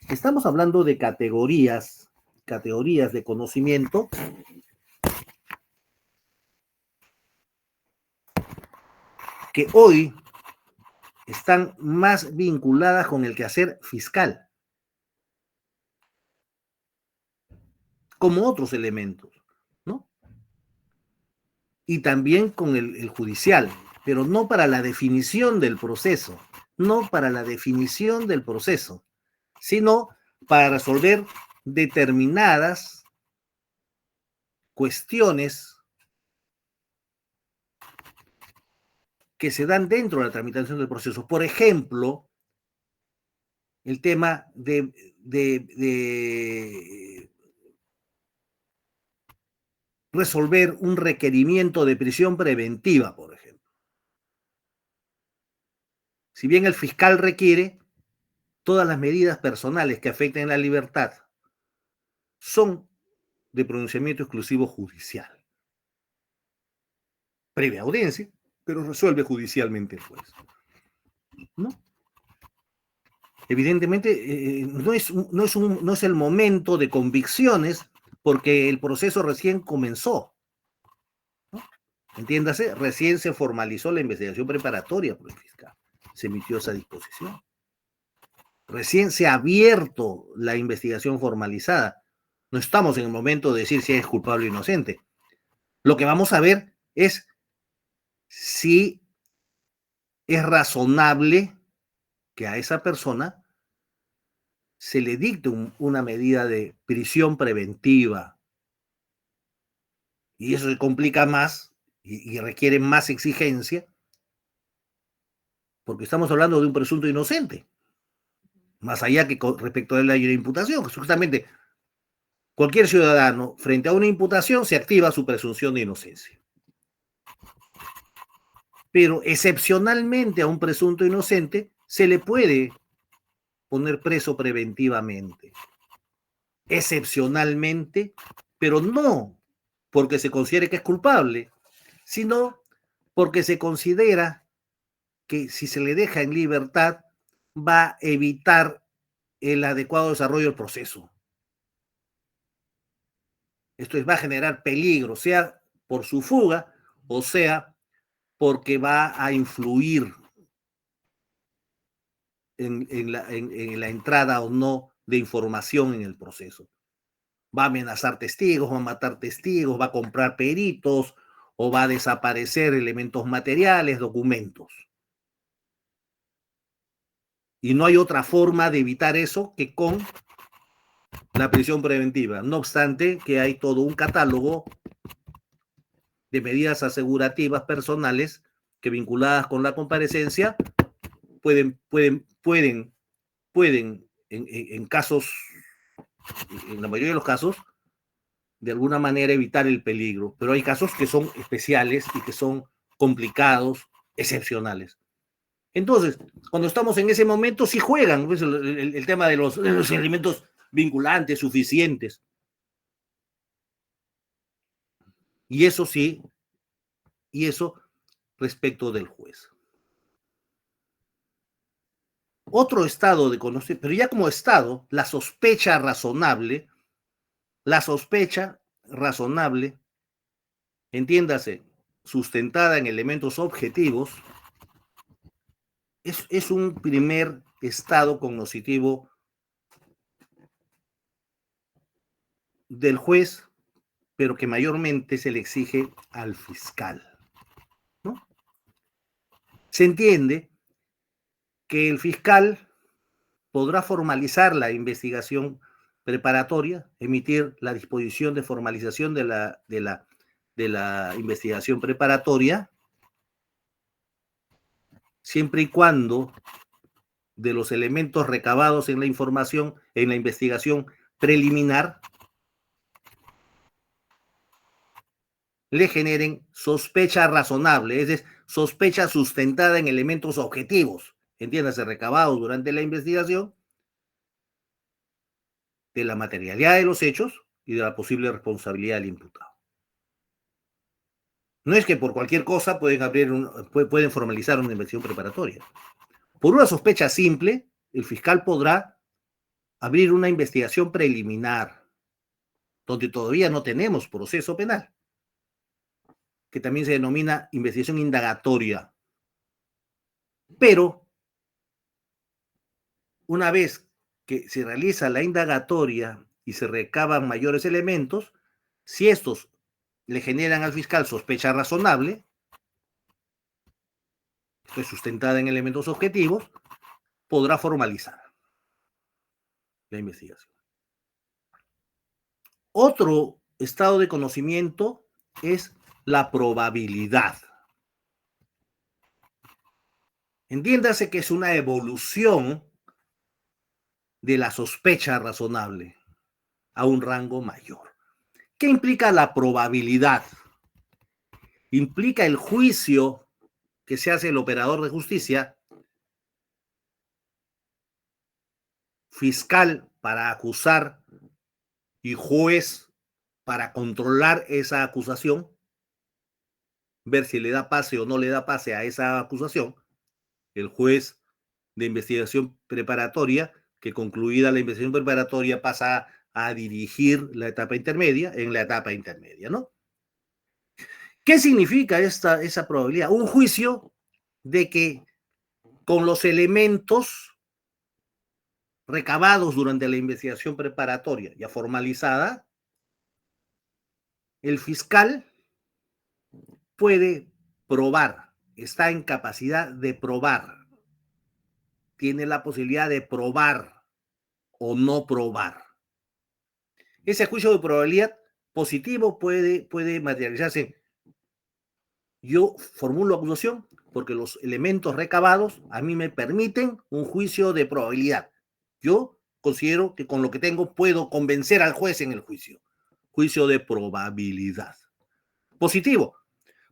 estamos hablando de categorías de conocimiento que hoy están más vinculadas con el quehacer fiscal, como otros elementos, ¿no? Y también con el judicial, pero no para la definición del proceso, no para la definición del proceso, sino para resolver determinadas cuestiones que se dan dentro de la tramitación del proceso. Por ejemplo, el tema de resolver un requerimiento de prisión preventiva, por ejemplo. Si bien el fiscal requiere, todas las medidas personales que afecten la libertad son de pronunciamiento exclusivo judicial. Previa audiencia, pero resuelve judicialmente el juez, ¿no? Evidentemente, no es el momento de convicciones porque el proceso recién comenzó, ¿no? Entiéndase, recién se formalizó la investigación preparatoria por el fiscal, se emitió esa disposición. Recién se ha abierto la investigación formalizada. No estamos en el momento de decir si es culpable o inocente. Lo que vamos a ver es si es razonable que a esa persona se le dicte una medida de prisión preventiva. Y eso se complica más y requiere más exigencia porque estamos hablando de un presunto inocente. Más allá que respecto a la imputación, justamente cualquier ciudadano frente a una imputación se activa su presunción de inocencia. Pero excepcionalmente a un presunto inocente se le puede poner preso preventivamente. Excepcionalmente, pero no porque se considere que es culpable, sino porque se considera que si se le deja en libertad va a evitar el adecuado desarrollo del proceso. Esto es, va a generar peligro, sea por su fuga o sea porque va a influir en la entrada o no de información en el proceso. Va a amenazar testigos, va a matar testigos, va a comprar peritos o va a desaparecer elementos materiales, documentos. Y no hay otra forma de evitar eso que con la prisión preventiva. No obstante que hay todo un catálogo de medidas asegurativas personales que vinculadas con la comparecencia pueden en casos, en la mayoría de los casos, de alguna manera evitar el peligro. Pero hay casos que son especiales y que son complicados, excepcionales. Entonces, cuando estamos en ese momento, sí juegan pues, el tema de los elementos vinculantes suficientes. Y eso sí, y eso respecto del juez. Otro estado de conocimiento, pero ya como estado, la sospecha razonable, entiéndase, sustentada en elementos objetivos, es un primer estado cognitivo del juez, pero que mayormente se le exige al fiscal, ¿no? Se entiende que el fiscal podrá formalizar la investigación preparatoria, emitir la disposición de formalización de la investigación preparatoria, siempre y cuando de los elementos recabados en la información, en la investigación preliminar, le generen sospecha razonable, es decir, sospecha sustentada en elementos objetivos, entiéndase, recabados durante la investigación, de la materialidad de los hechos y de la posible responsabilidad del imputado. No es que por cualquier cosa pueden formalizar una investigación preparatoria. Por una sospecha simple, el fiscal podrá abrir una investigación preliminar, donde todavía no tenemos proceso penal, que también se denomina investigación indagatoria. Pero una vez que se realiza la indagatoria y se recaban mayores elementos, si estos le generan al fiscal sospecha razonable, esto es sustentada en elementos objetivos, podrá formalizar la investigación. Otro estado de conocimiento es la probabilidad. Entiéndase que es una evolución de la sospecha razonable a un rango mayor. ¿Qué implica la probabilidad? Implica el juicio que se hace el operador de justicia, fiscal para acusar y juez para controlar esa acusación, ver si le da pase o no le da pase a esa acusación, el juez de investigación preparatoria, que concluida la investigación preparatoria pasa a dirigir la etapa intermedia, en la etapa intermedia, ¿no? ¿Qué significa esa probabilidad? Un juicio de que con los elementos recabados durante la investigación preparatoria ya formalizada, el fiscal puede probar, está en capacidad de probar, tiene la posibilidad de probar o no probar. Ese juicio de probabilidad positivo puede materializarse. Yo formulo acusación porque los elementos recabados a mí me permiten un juicio de probabilidad. Yo considero que con lo que tengo puedo convencer al juez en el juicio. Juicio de probabilidad. Positivo,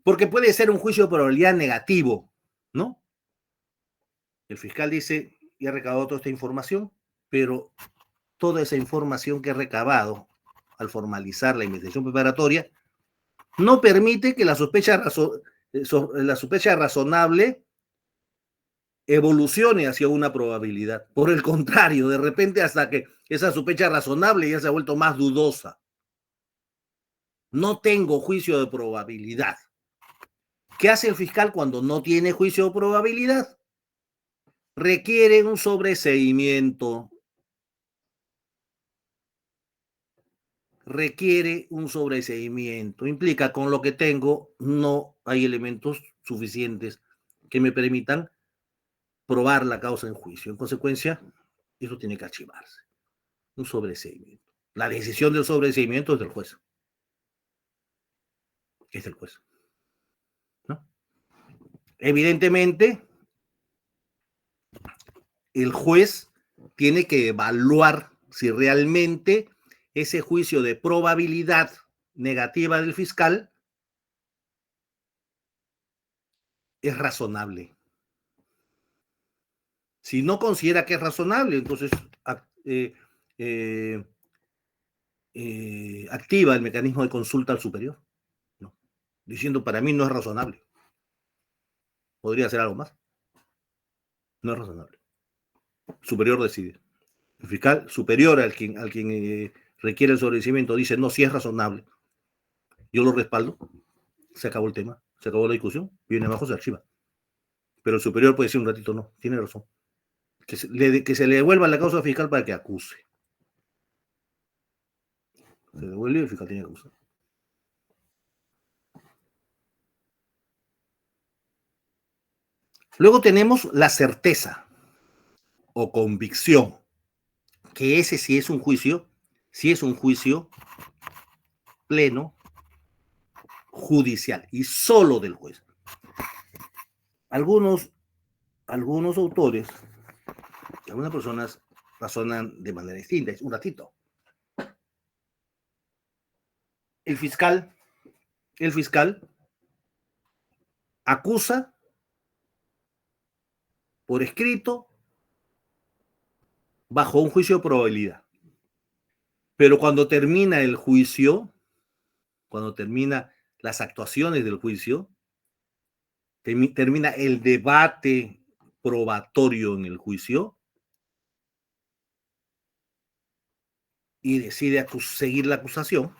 porque puede ser un juicio de probabilidad negativo, ¿no? El fiscal dice, ya he recabado toda esta información, pero toda esa información que he recabado al formalizar la investigación preparatoria no permite que la sospecha razonable evolucione hacia una probabilidad. Por el contrario, de repente hasta que esa sospecha razonable ya se ha vuelto más dudosa. No tengo juicio de probabilidad. ¿Qué hace el fiscal cuando no tiene juicio de probabilidad? Requiere un sobreseimiento. Requiere un sobreseimiento. Implica con lo que tengo no hay elementos suficientes que me permitan probar la causa en juicio. En consecuencia, eso tiene que archivarse. Un sobreseimiento. La decisión del sobreseimiento es del juez. Es del juez, ¿no? Evidentemente, el juez tiene que evaluar si realmente ese juicio de probabilidad negativa del fiscal es razonable. Si no considera que es razonable, entonces activa el mecanismo de consulta al superior, ¿no? Diciendo, para mí no es razonable. Podría hacer algo más. No es razonable. Superior decide. El fiscal superior al quien requiere el sobreseimiento dice, no, si es razonable. Yo lo respaldo. Se acabó el tema. Se acabó la discusión. Viene abajo, se archiva. Pero el superior puede decir un ratito, no, tiene razón. Que se le devuelva la causa fiscal para que acuse. Se devuelve y el fiscal tiene que acusar. Luego tenemos la certeza o convicción, que ese sí es un juicio pleno judicial y solo del juez. Algunos autores, algunas personas razonan de manera distinta. Un ratito. El fiscal acusa por escrito bajo un juicio de probabilidad. Pero cuando termina el juicio, cuando termina las actuaciones del juicio, termina el debate probatorio en el juicio y decide seguir la acusación,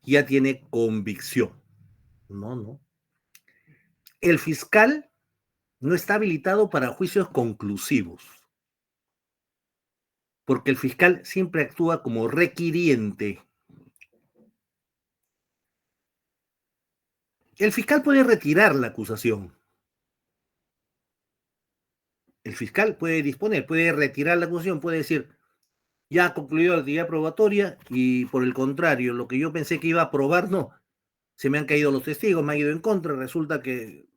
ya tiene convicción. No. El fiscal no está habilitado para juicios conclusivos. porque el fiscal siempre actúa como requiriente. El fiscal puede retirar la acusación. El fiscal puede disponer, puede retirar la acusación, puede decir, ya ha concluido la actividad probatoria y por el contrario, lo que yo pensé que iba a probar, no. Se me han caído los testigos, me han ido en contra, resulta que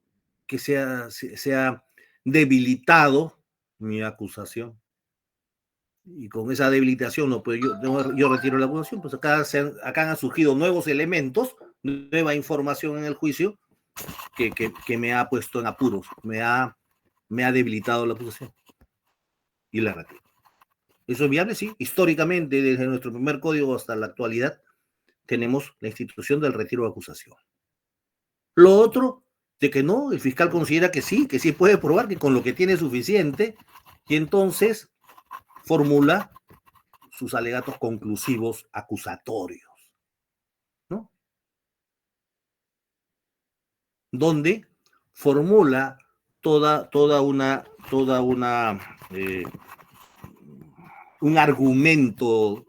se ha debilitado mi acusación. Y con esa debilitación, no, pues yo retiro la acusación, pues acá han surgido nuevos elementos, nueva información en el juicio que me ha puesto en apuros, me ha debilitado la acusación y la retiro. ¿Eso es viable? Sí. Históricamente, desde nuestro primer código hasta la actualidad, tenemos la institución del retiro de acusación. Lo otro, de que no, el fiscal considera que sí puede probar que con lo que tiene es suficiente, y entonces formula sus alegatos conclusivos acusatorios, ¿no? Donde formula un argumento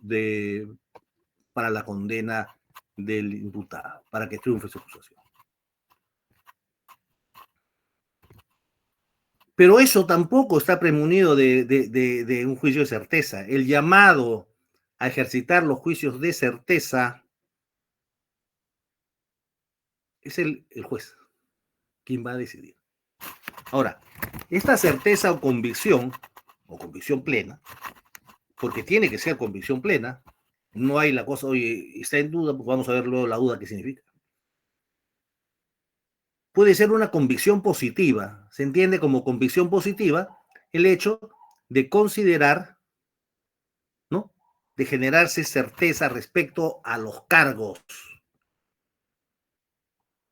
para la condena del imputado, para que triunfe su acusación. Pero eso tampoco está premunido de un juicio de certeza. El llamado a ejercitar los juicios de certeza es el juez quien va a decidir. Ahora, esta certeza o convicción plena, porque tiene que ser convicción plena, no hay la cosa, oye, está en duda, pues vamos a ver luego la duda qué significa. Puede ser una convicción positiva, se entiende como convicción positiva el hecho de considerar, ¿no?, de generarse certeza respecto a los cargos.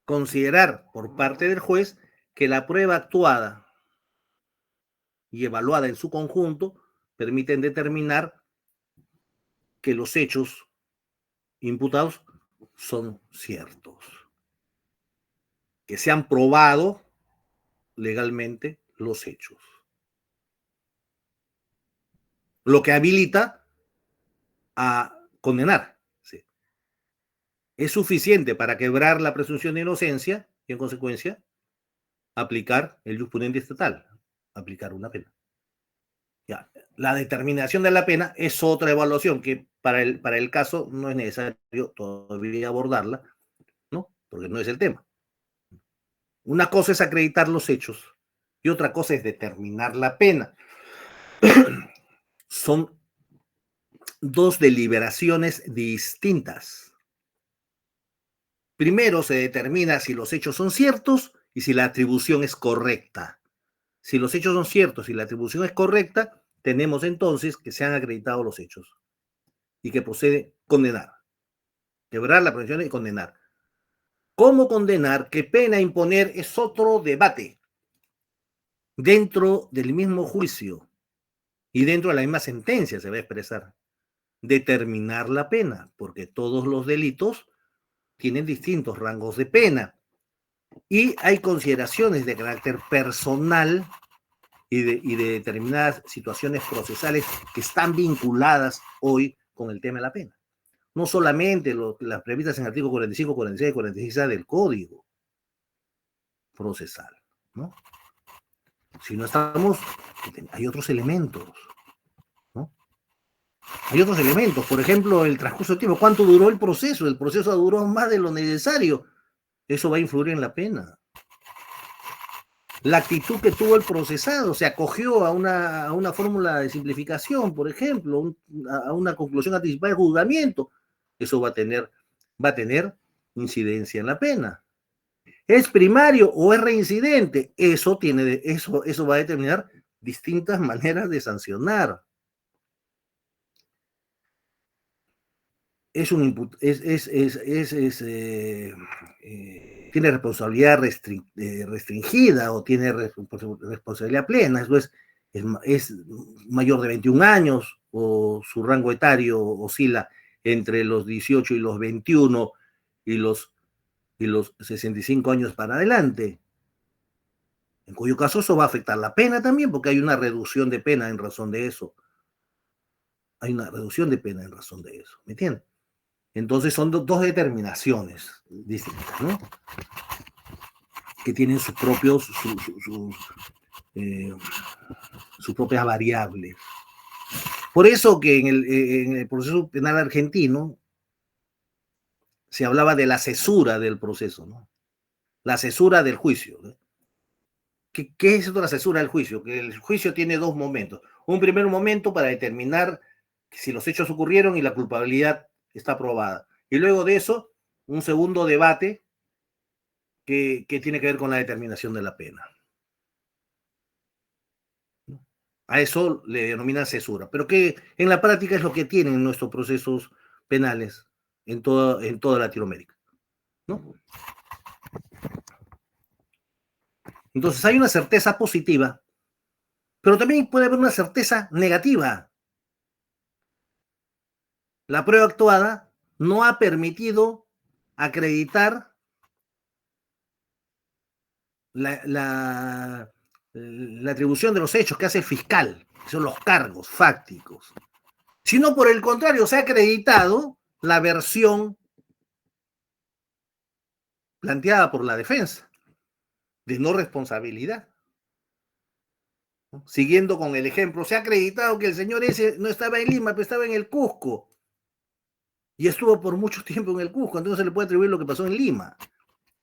Considerar por parte del juez que la prueba actuada y evaluada en su conjunto permiten determinar que los hechos imputados son ciertos, que se han probado legalmente los hechos, lo que habilita a condenar. ¿Sí? Es suficiente para quebrar la presunción de inocencia y, en consecuencia, aplicar el jus puniendi estatal, aplicar una pena. Ya. La determinación de la pena es otra evaluación que para el caso no es necesario todavía abordarla, ¿no? Porque no es el tema. Una cosa es acreditar los hechos y otra cosa es determinar la pena. Son dos deliberaciones distintas. Primero se determina si los hechos son ciertos y si la atribución es correcta. Si los hechos son ciertos y la atribución es correcta, tenemos entonces que se han acreditado los hechos y que procede condenar, quebrar la presunción y condenar. ¿Cómo condenar? ¿Qué pena imponer? Es otro debate dentro del mismo juicio y dentro de la misma sentencia se va a expresar. Determinar la pena, porque todos los delitos tienen distintos rangos de pena y hay consideraciones de carácter personal y de determinadas situaciones procesales que están vinculadas hoy con el tema de la pena. No solamente las previstas en el artículo 45, 46 y 46A del Código Procesal, ¿no? Sino hay otros elementos, ¿no? Hay otros elementos, por ejemplo, el transcurso del tiempo. ¿Cuánto duró el proceso? El proceso duró más de lo necesario. Eso va a influir en la pena. La actitud que tuvo el procesado, se acogió a una fórmula de simplificación, por ejemplo, a una conclusión anticipada de juzgamiento. Eso va a tener incidencia en la pena. ¿Es primario o es reincidente? Eso va a determinar distintas maneras de sancionar. Tiene responsabilidad restringida o tiene responsabilidad plena, eso es mayor de 21 años o su rango etario oscila entre los 18 y los 21 y los 65 años para adelante, en cuyo caso eso va a afectar la pena también porque hay una reducción de pena en razón de eso. hay una reducción de pena en razón de eso, ¿me entiendes? Entonces son dos determinaciones distintas, ¿no? Que tienen sus propios, sus propias variables. Por eso que en el proceso penal argentino se hablaba de la cesura del proceso, ¿no? La cesura del juicio, ¿no? ¿Qué es esto de la cesura del juicio? Que el juicio tiene dos momentos. Un primer momento para determinar si los hechos ocurrieron y la culpabilidad está probada. Y luego de eso, un segundo debate que tiene que ver con la determinación de la pena. A eso le denominan cesura. Pero que en la práctica es lo que tienen nuestros procesos penales en toda Latinoamérica, ¿no? Entonces hay una certeza positiva, pero también puede haber una certeza negativa. La prueba actuada no ha permitido acreditar la atribución de los hechos que hace el fiscal, que son los cargos fácticos, sino por el contrario, se ha acreditado la versión planteada por la defensa de no responsabilidad. Siguiendo con el ejemplo, se ha acreditado que el señor ese no estaba en Lima, pero estaba en el Cusco. Y estuvo por mucho tiempo en el Cusco, entonces se le puede atribuir lo que pasó en Lima.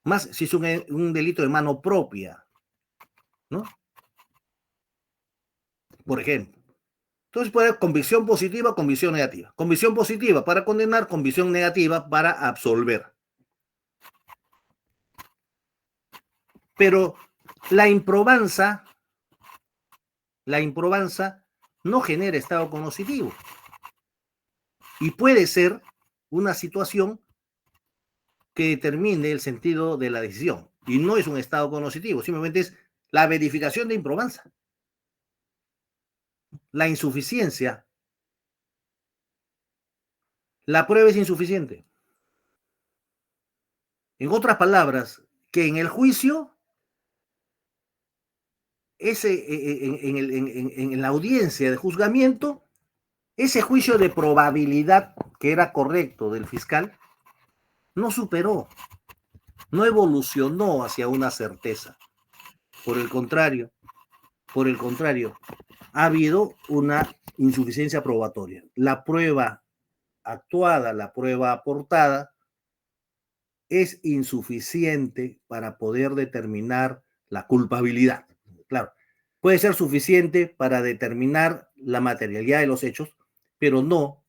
Más si es un delito de mano propia, ¿no? Por ejemplo. Entonces puede haber convicción positiva, convicción negativa. Convicción positiva para condenar, convicción negativa para absolver. Pero la improbanza no genera estado cognitivo. Y puede ser una situación que determine el sentido de la decisión. Y no es un estado cognitivo, simplemente es la verificación de improbanza. La insuficiencia. La prueba es insuficiente. En otras palabras, que en el juicio, en la audiencia de juzgamiento, ese juicio de probabilidad que era correcto del fiscal no superó, no evolucionó hacia una certeza. Por el contrario, ha habido una insuficiencia probatoria. La prueba actuada, la prueba aportada, es insuficiente para poder determinar la culpabilidad. Claro, puede ser suficiente para determinar la materialidad de los hechos, pero no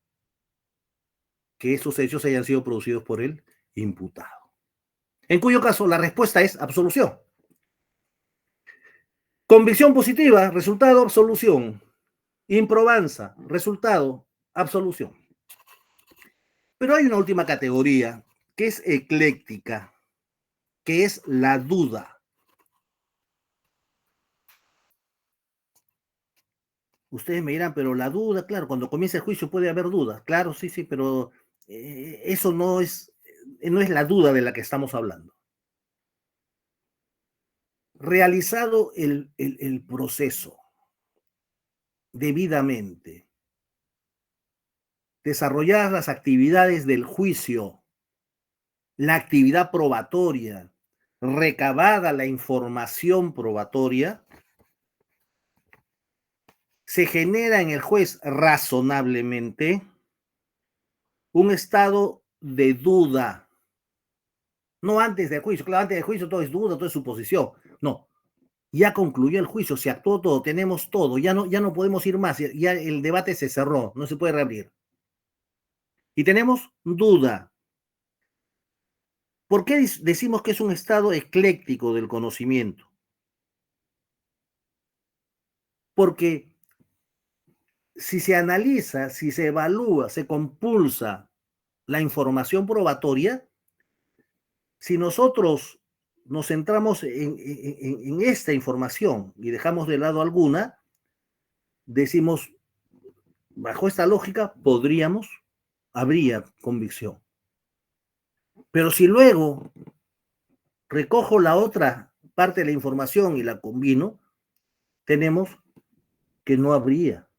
que esos hechos hayan sido producidos por el imputado. En cuyo caso la respuesta es absolución. Convicción positiva, resultado, absolución. Improbanza, resultado, absolución. Pero hay una última categoría que es ecléctica, que es la duda. Ustedes me dirán, pero la duda, claro, cuando comienza el juicio puede haber dudas. Claro, sí, sí, pero eso no es la duda de la que estamos hablando. Realizado el proceso debidamente, desarrolladas las actividades del juicio, la actividad probatoria, recabada la información probatoria, se genera en el juez razonablemente un estado de duda. No antes del juicio, claro, antes del juicio todo es duda, todo es suposición. No, ya concluyó el juicio, se actuó todo, tenemos todo, ya no podemos ir más, ya el debate se cerró, no se puede reabrir. Y tenemos duda. ¿Por qué decimos que es un estado ecléctico del conocimiento? Porque si se analiza, si se evalúa, se compulsa la información probatoria, si nosotros nos centramos en esta información y dejamos de lado alguna, decimos, bajo esta lógica, habría convicción. Pero si luego recojo la otra parte de la información y la combino, tenemos que no habría.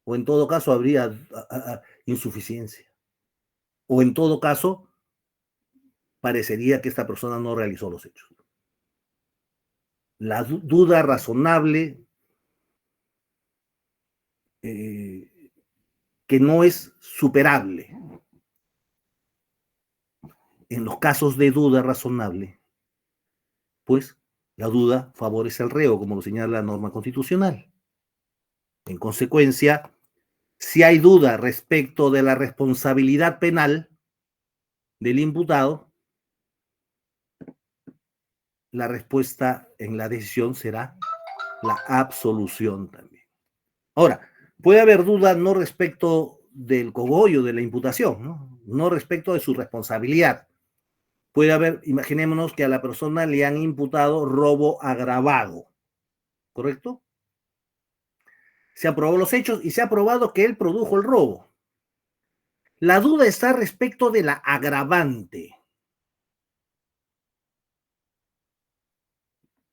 o en todo caso habría insuficiencia, o en todo caso parecería que esta persona no realizó los hechos. La duda razonable que no es superable. En los casos de duda razonable, pues la duda favorece al reo, como lo señala la norma constitucional. En consecuencia, si hay duda respecto de la responsabilidad penal del imputado, la respuesta en la decisión será la absolución también. Ahora, puede haber duda no respecto del cogollo de la imputación, no respecto de su responsabilidad. Puede haber, imaginémonos que a la persona le han imputado robo agravado, ¿correcto? Se aprobó los hechos y se ha probado que él produjo el robo. La duda está respecto de la agravante.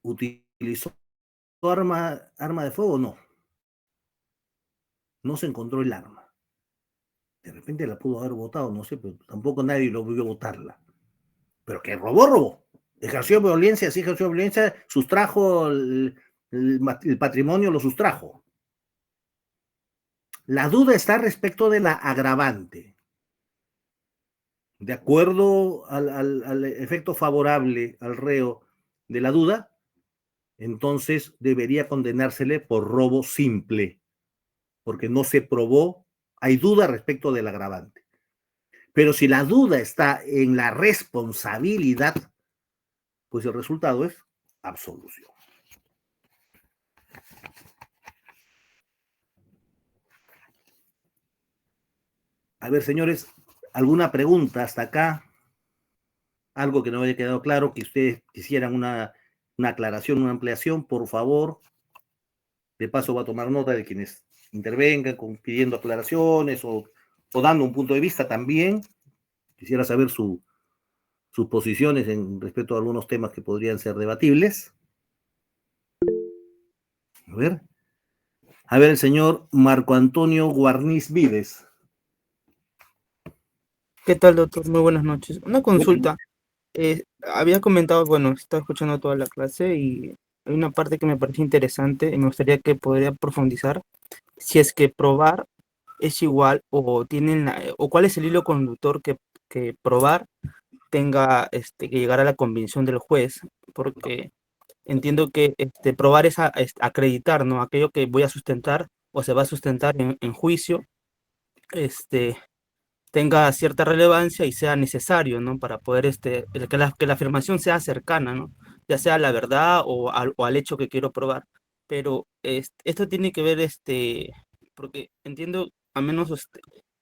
¿Utilizó arma de fuego? No. No se encontró el arma. De repente la pudo haber botado, no sé, pero tampoco nadie lo vio botarla. Pero que robó. Ejerció violencia, sí ejerció violencia, sustrajo el patrimonio, lo sustrajo. La duda está respecto de la agravante. De acuerdo al efecto favorable al reo de la duda, entonces debería condenársele por robo simple, porque no se probó, hay duda respecto del agravante. Pero si la duda está en la responsabilidad, pues el resultado es absolución. A ver, señores, ¿alguna pregunta hasta acá? Algo que no haya quedado claro, que ustedes quisieran una aclaración, una ampliación, por favor. De paso va a tomar nota de quienes intervengan pidiendo aclaraciones o dando un punto de vista también. Quisiera saber sus posiciones en respecto a algunos temas que podrían ser debatibles. A ver el señor Marco Antonio Guarniz Vives. ¿Qué tal, doctor? Muy buenas noches. Una consulta. Había comentado, bueno, estaba escuchando toda la clase y hay una parte que me parece interesante y me gustaría que podría profundizar. Si es que probar es igual o tienen o cuál es el hilo conductor que probar tenga que llegar a la convicción del juez, porque entiendo que probar es, acreditar, ¿no? Aquello que voy a sustentar o se va a sustentar en juicio, este, tenga cierta relevancia y sea necesario, ¿no? Para poder que la afirmación sea cercana, ¿no? Ya sea a la verdad o al hecho que quiero probar. Pero esto tiene que ver, porque entiendo, al menos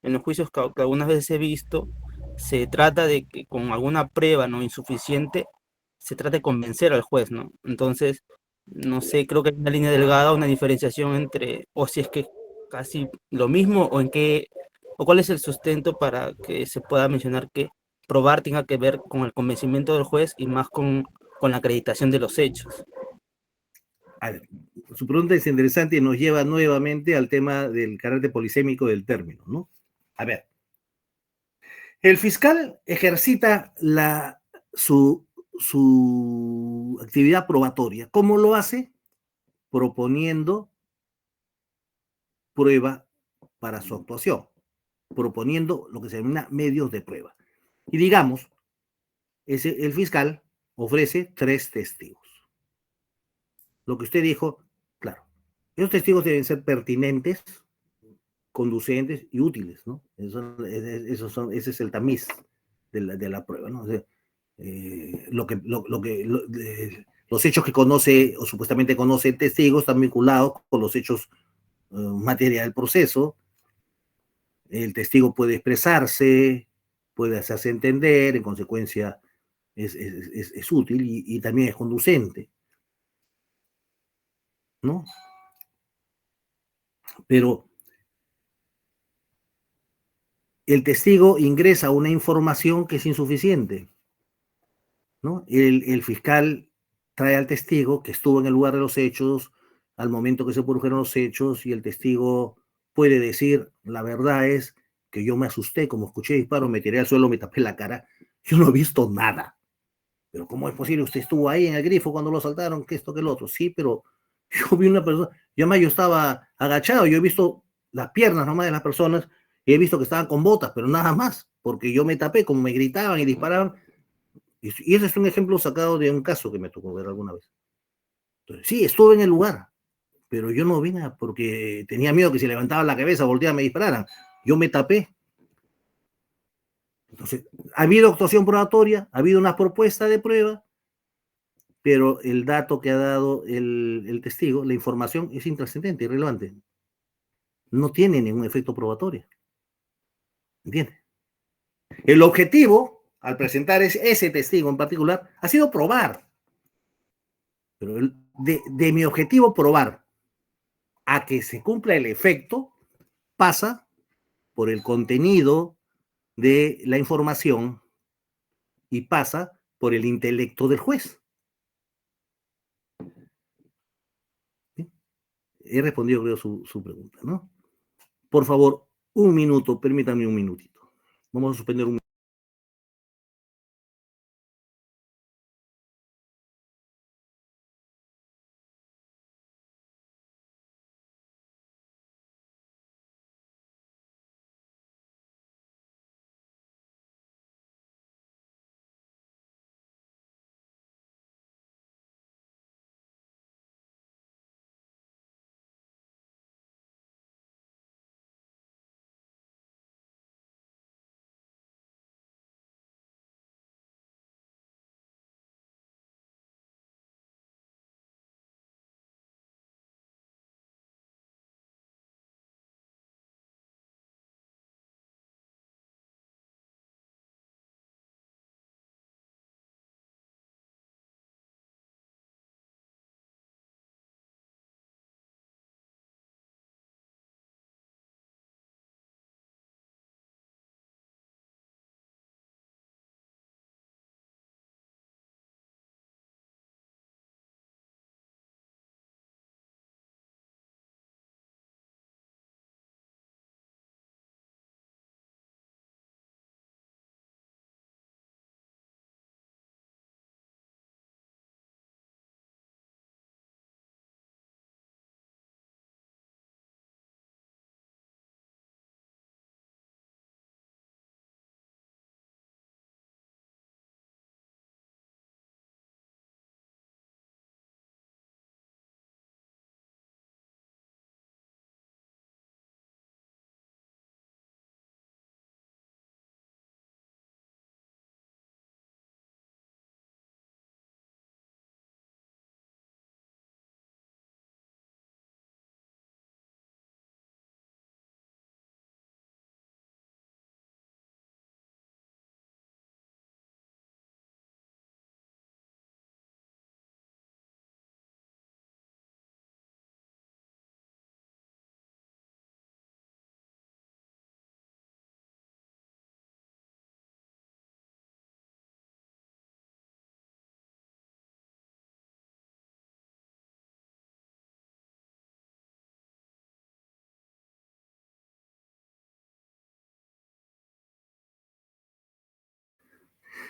en los juicios que algunas veces he visto, se trata de que con alguna prueba no insuficiente, se trata de convencer al juez, ¿no? Entonces, no sé, creo que hay una línea delgada, una diferenciación entre, o si es que casi lo mismo, o en qué ¿o cuál es el sustento para que se pueda mencionar que probar tenga que ver con el convencimiento del juez y más con la acreditación de los hechos? A ver, su pregunta es interesante y nos lleva nuevamente al tema del carácter polisémico del término, ¿no? A ver, el fiscal ejercita su actividad probatoria. ¿Cómo lo hace? Proponiendo prueba para su actuación, proponiendo lo que se denomina medios de prueba. Y digamos, el fiscal ofrece 3 testigos. Lo que usted dijo, claro, esos testigos deben ser pertinentes, conducentes y útiles, ¿no? Ese es el tamiz de la prueba, ¿no? O sea, los hechos que conoce o supuestamente conoce el testigo están vinculados con los hechos materia del proceso. El testigo puede expresarse, puede hacerse entender, en consecuencia es útil y también es conducente, ¿no? Pero el testigo ingresa una información que es insuficiente, ¿no? El fiscal trae al testigo que estuvo en el lugar de los hechos al momento que se produjeron los hechos y el testigo puede decir, la verdad es que yo me asusté, como escuché disparo, me tiré al suelo, me tapé la cara, yo no he visto nada. Pero ¿cómo es posible? Usted estuvo ahí en el grifo cuando lo saltaron, que esto, que el otro. Sí, pero yo vi una persona, yo más yo estaba agachado, yo he visto las piernas nomás de las personas y he visto que estaban con botas, pero nada más, porque yo me tapé, como me gritaban y disparaban. Y ese es un ejemplo sacado de un caso que me tocó ver alguna vez. Entonces, sí, estuve en el lugar, pero yo no vine porque tenía miedo que si levantaba la cabeza, volteaban, me dispararan. Yo me tapé. Entonces, ha habido actuación probatoria, ha habido una propuesta de prueba, pero el dato que ha dado el testigo, la información es intrascendente, irrelevante. No tiene ningún efecto probatorio. ¿Entiendes? El objetivo, al presentar ese testigo en particular, ha sido probar. Pero de mi objetivo, probar a que se cumpla el efecto, pasa por el contenido de la información y pasa por el intelecto del juez. ¿Sí? He respondido, creo, su pregunta, ¿no? Por favor, un minuto, permítame un minutito. Vamos a suspender un minuto.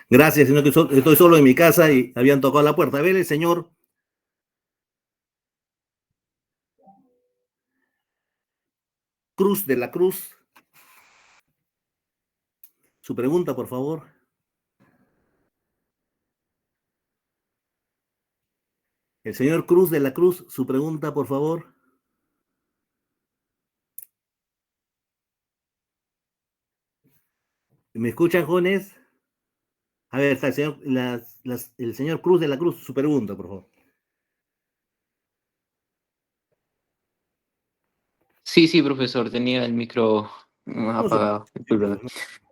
Gracias, señor, que estoy solo en mi casa y habían tocado la puerta. A ver, el señor Cruz de la Cruz. Su pregunta, por favor. El señor Cruz de la Cruz, su pregunta, por favor. ¿Me escuchan, jóvenes? A ver, está el señor, el señor Cruz de la Cruz, su pregunta, por favor. Sí, sí, profesor, tenía el micro No se apagado. Discúlpeme.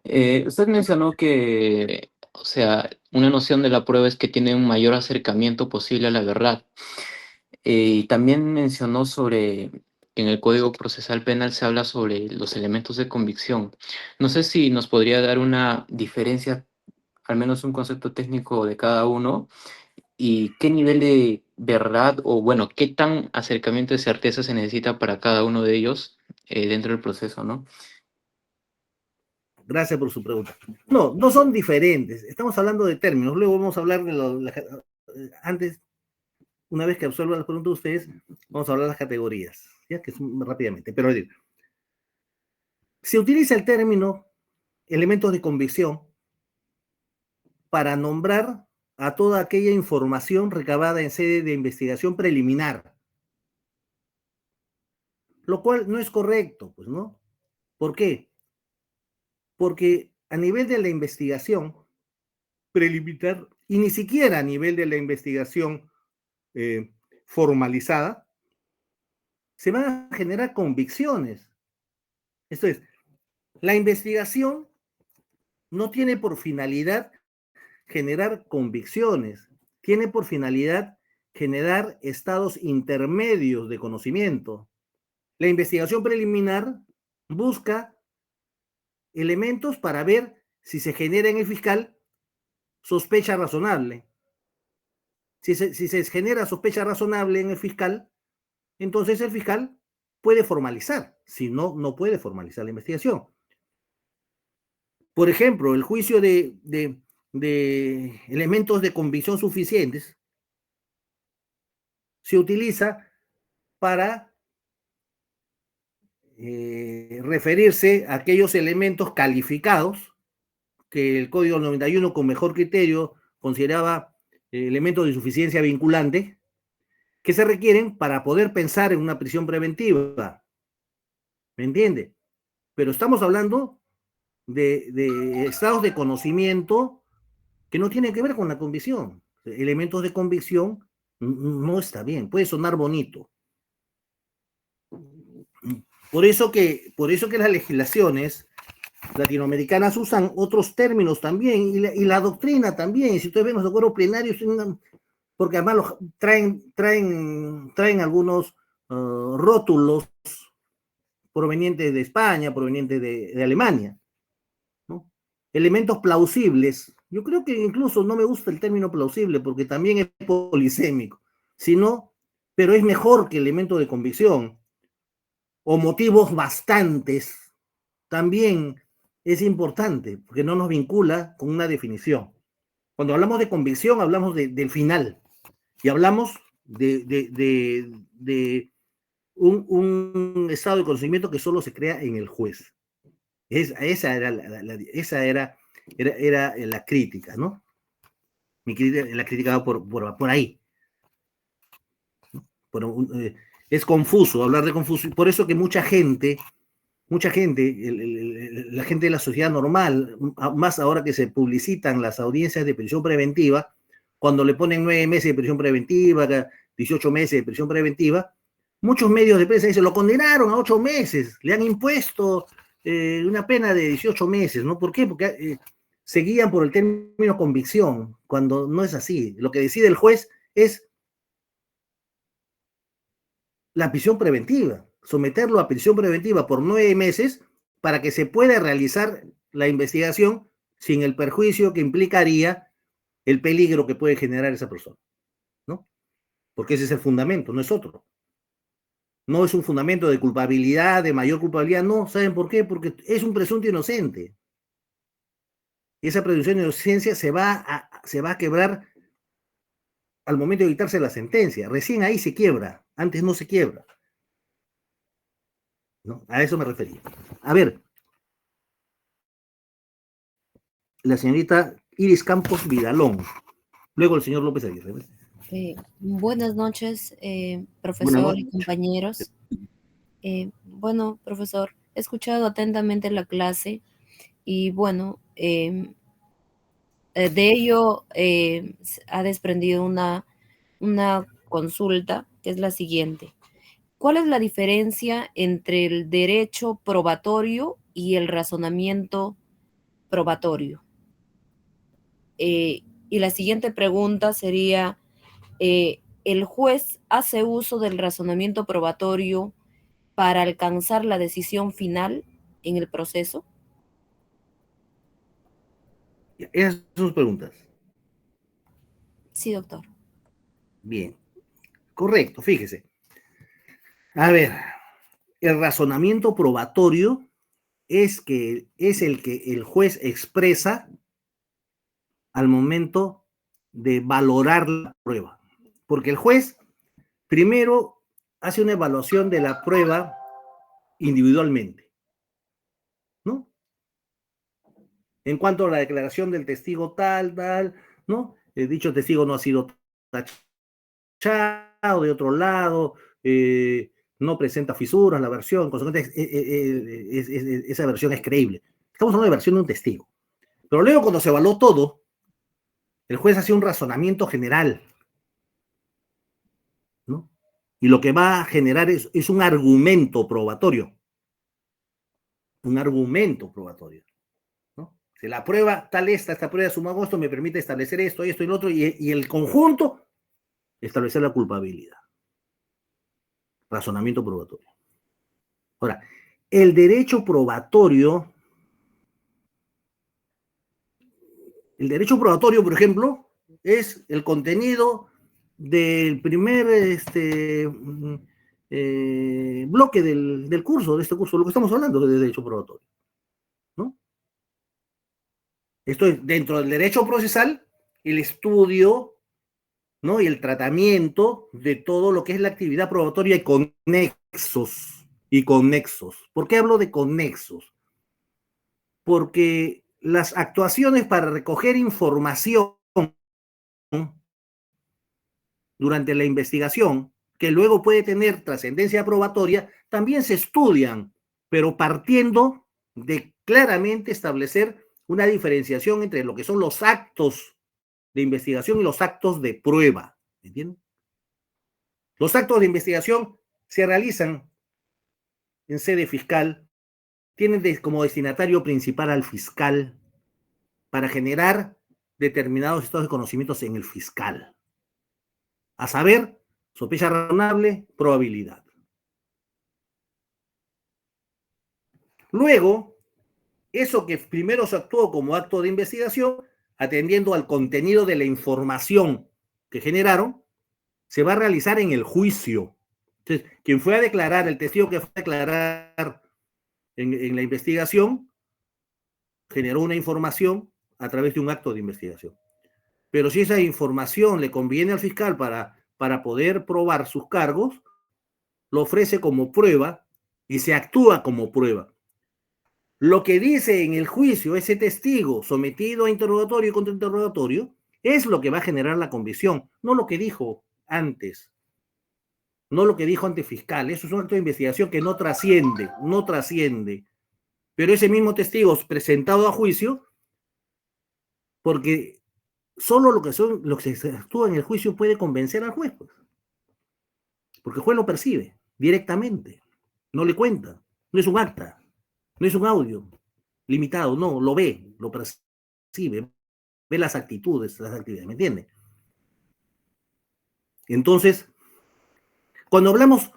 preocupe. Usted mencionó que, o sea, una noción de la prueba es que tiene un mayor acercamiento posible a la verdad. Y también mencionó sobre que en el Código Procesal Penal se habla sobre los elementos de convicción. No sé si nos podría dar una diferencia, al menos un concepto técnico de cada uno, y qué nivel de verdad o, bueno, qué tan acercamiento de certeza se necesita para cada uno de ellos dentro del proceso, ¿no? Gracias por su pregunta. No, no son diferentes. Estamos hablando de términos. Luego vamos a hablar de antes, una vez que absorban las preguntas de ustedes, vamos a hablar de las categorías, ya que es rápidamente. Pero se utiliza el término elementos de convicción para nombrar a toda aquella información recabada en sede de investigación preliminar, lo cual no es correcto, pues, ¿no? ¿Por qué? Porque a nivel de la investigación preliminar, y ni siquiera a nivel de la investigación formalizada, se van a generar convicciones. Esto es, la investigación no tiene por finalidad generar convicciones, tiene por finalidad generar estados intermedios de conocimiento. La investigación preliminar busca elementos para ver si se genera en el fiscal sospecha razonable. Si se genera sospecha razonable en el fiscal, entonces el fiscal puede formalizar. Si no, no puede formalizar la investigación. Por ejemplo, el juicio de elementos de convicción suficientes se utiliza para referirse a aquellos elementos calificados que el Código 91 con mejor criterio consideraba elementos de suficiencia vinculante, que se requieren para poder pensar en una prisión preventiva. ¿Me entiende? Pero estamos hablando de estados de conocimiento que no tienen que ver con la convicción. Elementos de convicción no está bien, puede sonar bonito. Por eso que las legislaciones latinoamericanas usan otros términos también, y la doctrina también. Si ustedes ven los acuerdos plenarios, porque además traen algunos rótulos provenientes de España, provenientes de Alemania, ¿no? Elementos plausibles. Yo creo que incluso no me gusta el término plausible porque también es polisémico, sino, pero es mejor que elemento de convicción, o motivos bastantes, también es importante, porque no nos vincula con una definición. Cuando hablamos de convicción, hablamos del final, y hablamos de un estado de conocimiento que solo se crea en el juez. Esa era la crítica, ¿no? La crítica va por ahí. Es confuso, hablar de confuso, por eso que mucha gente, la gente de la sociedad normal, más ahora que se publicitan las audiencias de prisión preventiva, cuando le ponen 9 meses de prisión preventiva, 18 meses de prisión preventiva, muchos medios de prensa dicen, lo condenaron a 8 meses, le han impuesto una pena de 18 meses, ¿no? ¿Por qué? Porque se guían por el término convicción, cuando no es así. Lo que decide el juez es la prisión preventiva, someterlo a prisión preventiva por 9 meses para que se pueda realizar la investigación sin el perjuicio que implicaría el peligro que puede generar esa persona, ¿no? Porque ese es el fundamento, no es otro. No es un fundamento de culpabilidad, de mayor culpabilidad, no. ¿Saben por qué? Porque es un presunto inocente. Y esa presunción de inocencia se va a quebrar al momento de dictarse la sentencia. Recién ahí se quiebra, antes no se quiebra, ¿no? A eso me refería. A ver, la señorita Iris Campos Vidalón, luego el señor López Aguirre. Buenas noches, profesor Buenas y noches. compañeros. Bueno, profesor, he escuchado atentamente la clase y bueno, de ello ha desprendido una consulta que es la siguiente. ¿Cuál es la diferencia entre el derecho probatorio y el razonamiento probatorio? Y la siguiente pregunta sería, ¿el juez hace uso del razonamiento probatorio para alcanzar la decisión final en el proceso? Esas son sus preguntas. Sí, doctor. Bien, correcto, fíjese. A ver, el razonamiento probatorio es el que el juez expresa al momento de valorar la prueba. Porque el juez primero hace una evaluación de la prueba individualmente, ¿no? En cuanto a la declaración del testigo tal, ¿no? Dicho testigo no ha sido tachado, de otro lado, no presenta fisuras, la versión, consecuentemente, esa versión es creíble. Estamos hablando de versión de un testigo. Pero luego, cuando se evaluó todo, el juez hace un razonamiento general, ¿no? Y lo que va a generar es un argumento probatorio. Un argumento probatorio, ¿no? Si la prueba tal esta prueba de suma agosto me permite establecer esto y lo otro, y el conjunto, establecer la culpabilidad. Razonamiento probatorio. Ahora, el derecho probatorio, por ejemplo, es el contenido del primer bloque del curso, de este curso, lo que estamos hablando de derecho probatorio, ¿no? Esto es dentro del derecho procesal, el estudio, ¿no? Y el tratamiento de todo lo que es la actividad probatoria y conexos. ¿Por qué hablo de conexos? Porque las actuaciones para recoger información durante la investigación, que luego puede tener trascendencia probatoria, también se estudian, pero partiendo de claramente establecer una diferenciación entre lo que son los actos de investigación y los actos de prueba. ¿Entienden? Los actos de investigación se realizan en sede fiscal, tienen como destinatario principal al fiscal para generar determinados estados de conocimientos en el fiscal. A saber, sospecha razonable, probabilidad. Luego, eso que primero se actuó como acto de investigación, atendiendo al contenido de la información que generaron, se va a realizar en el juicio. Entonces, quien fue a declarar, el testigo que fue a declarar en la investigación, generó una información a través de un acto de investigación. Pero si esa información le conviene al fiscal para poder probar sus cargos, lo ofrece como prueba y se actúa como prueba. Lo que dice en el juicio ese testigo sometido a interrogatorio y contrainterrogatorio es lo que va a generar la convicción, no lo que dijo antes, no lo que dijo ante fiscal. Eso es un acto de investigación que no trasciende. Pero ese mismo testigo presentado a juicio, porque solo lo que se actúa en el juicio puede convencer al juez, pues. Porque el juez lo percibe directamente, no le cuenta, no es un acta, no es un audio limitado, no, lo ve, lo percibe, ve las actitudes, las actividades, ¿me entiende? Entonces, cuando hablamos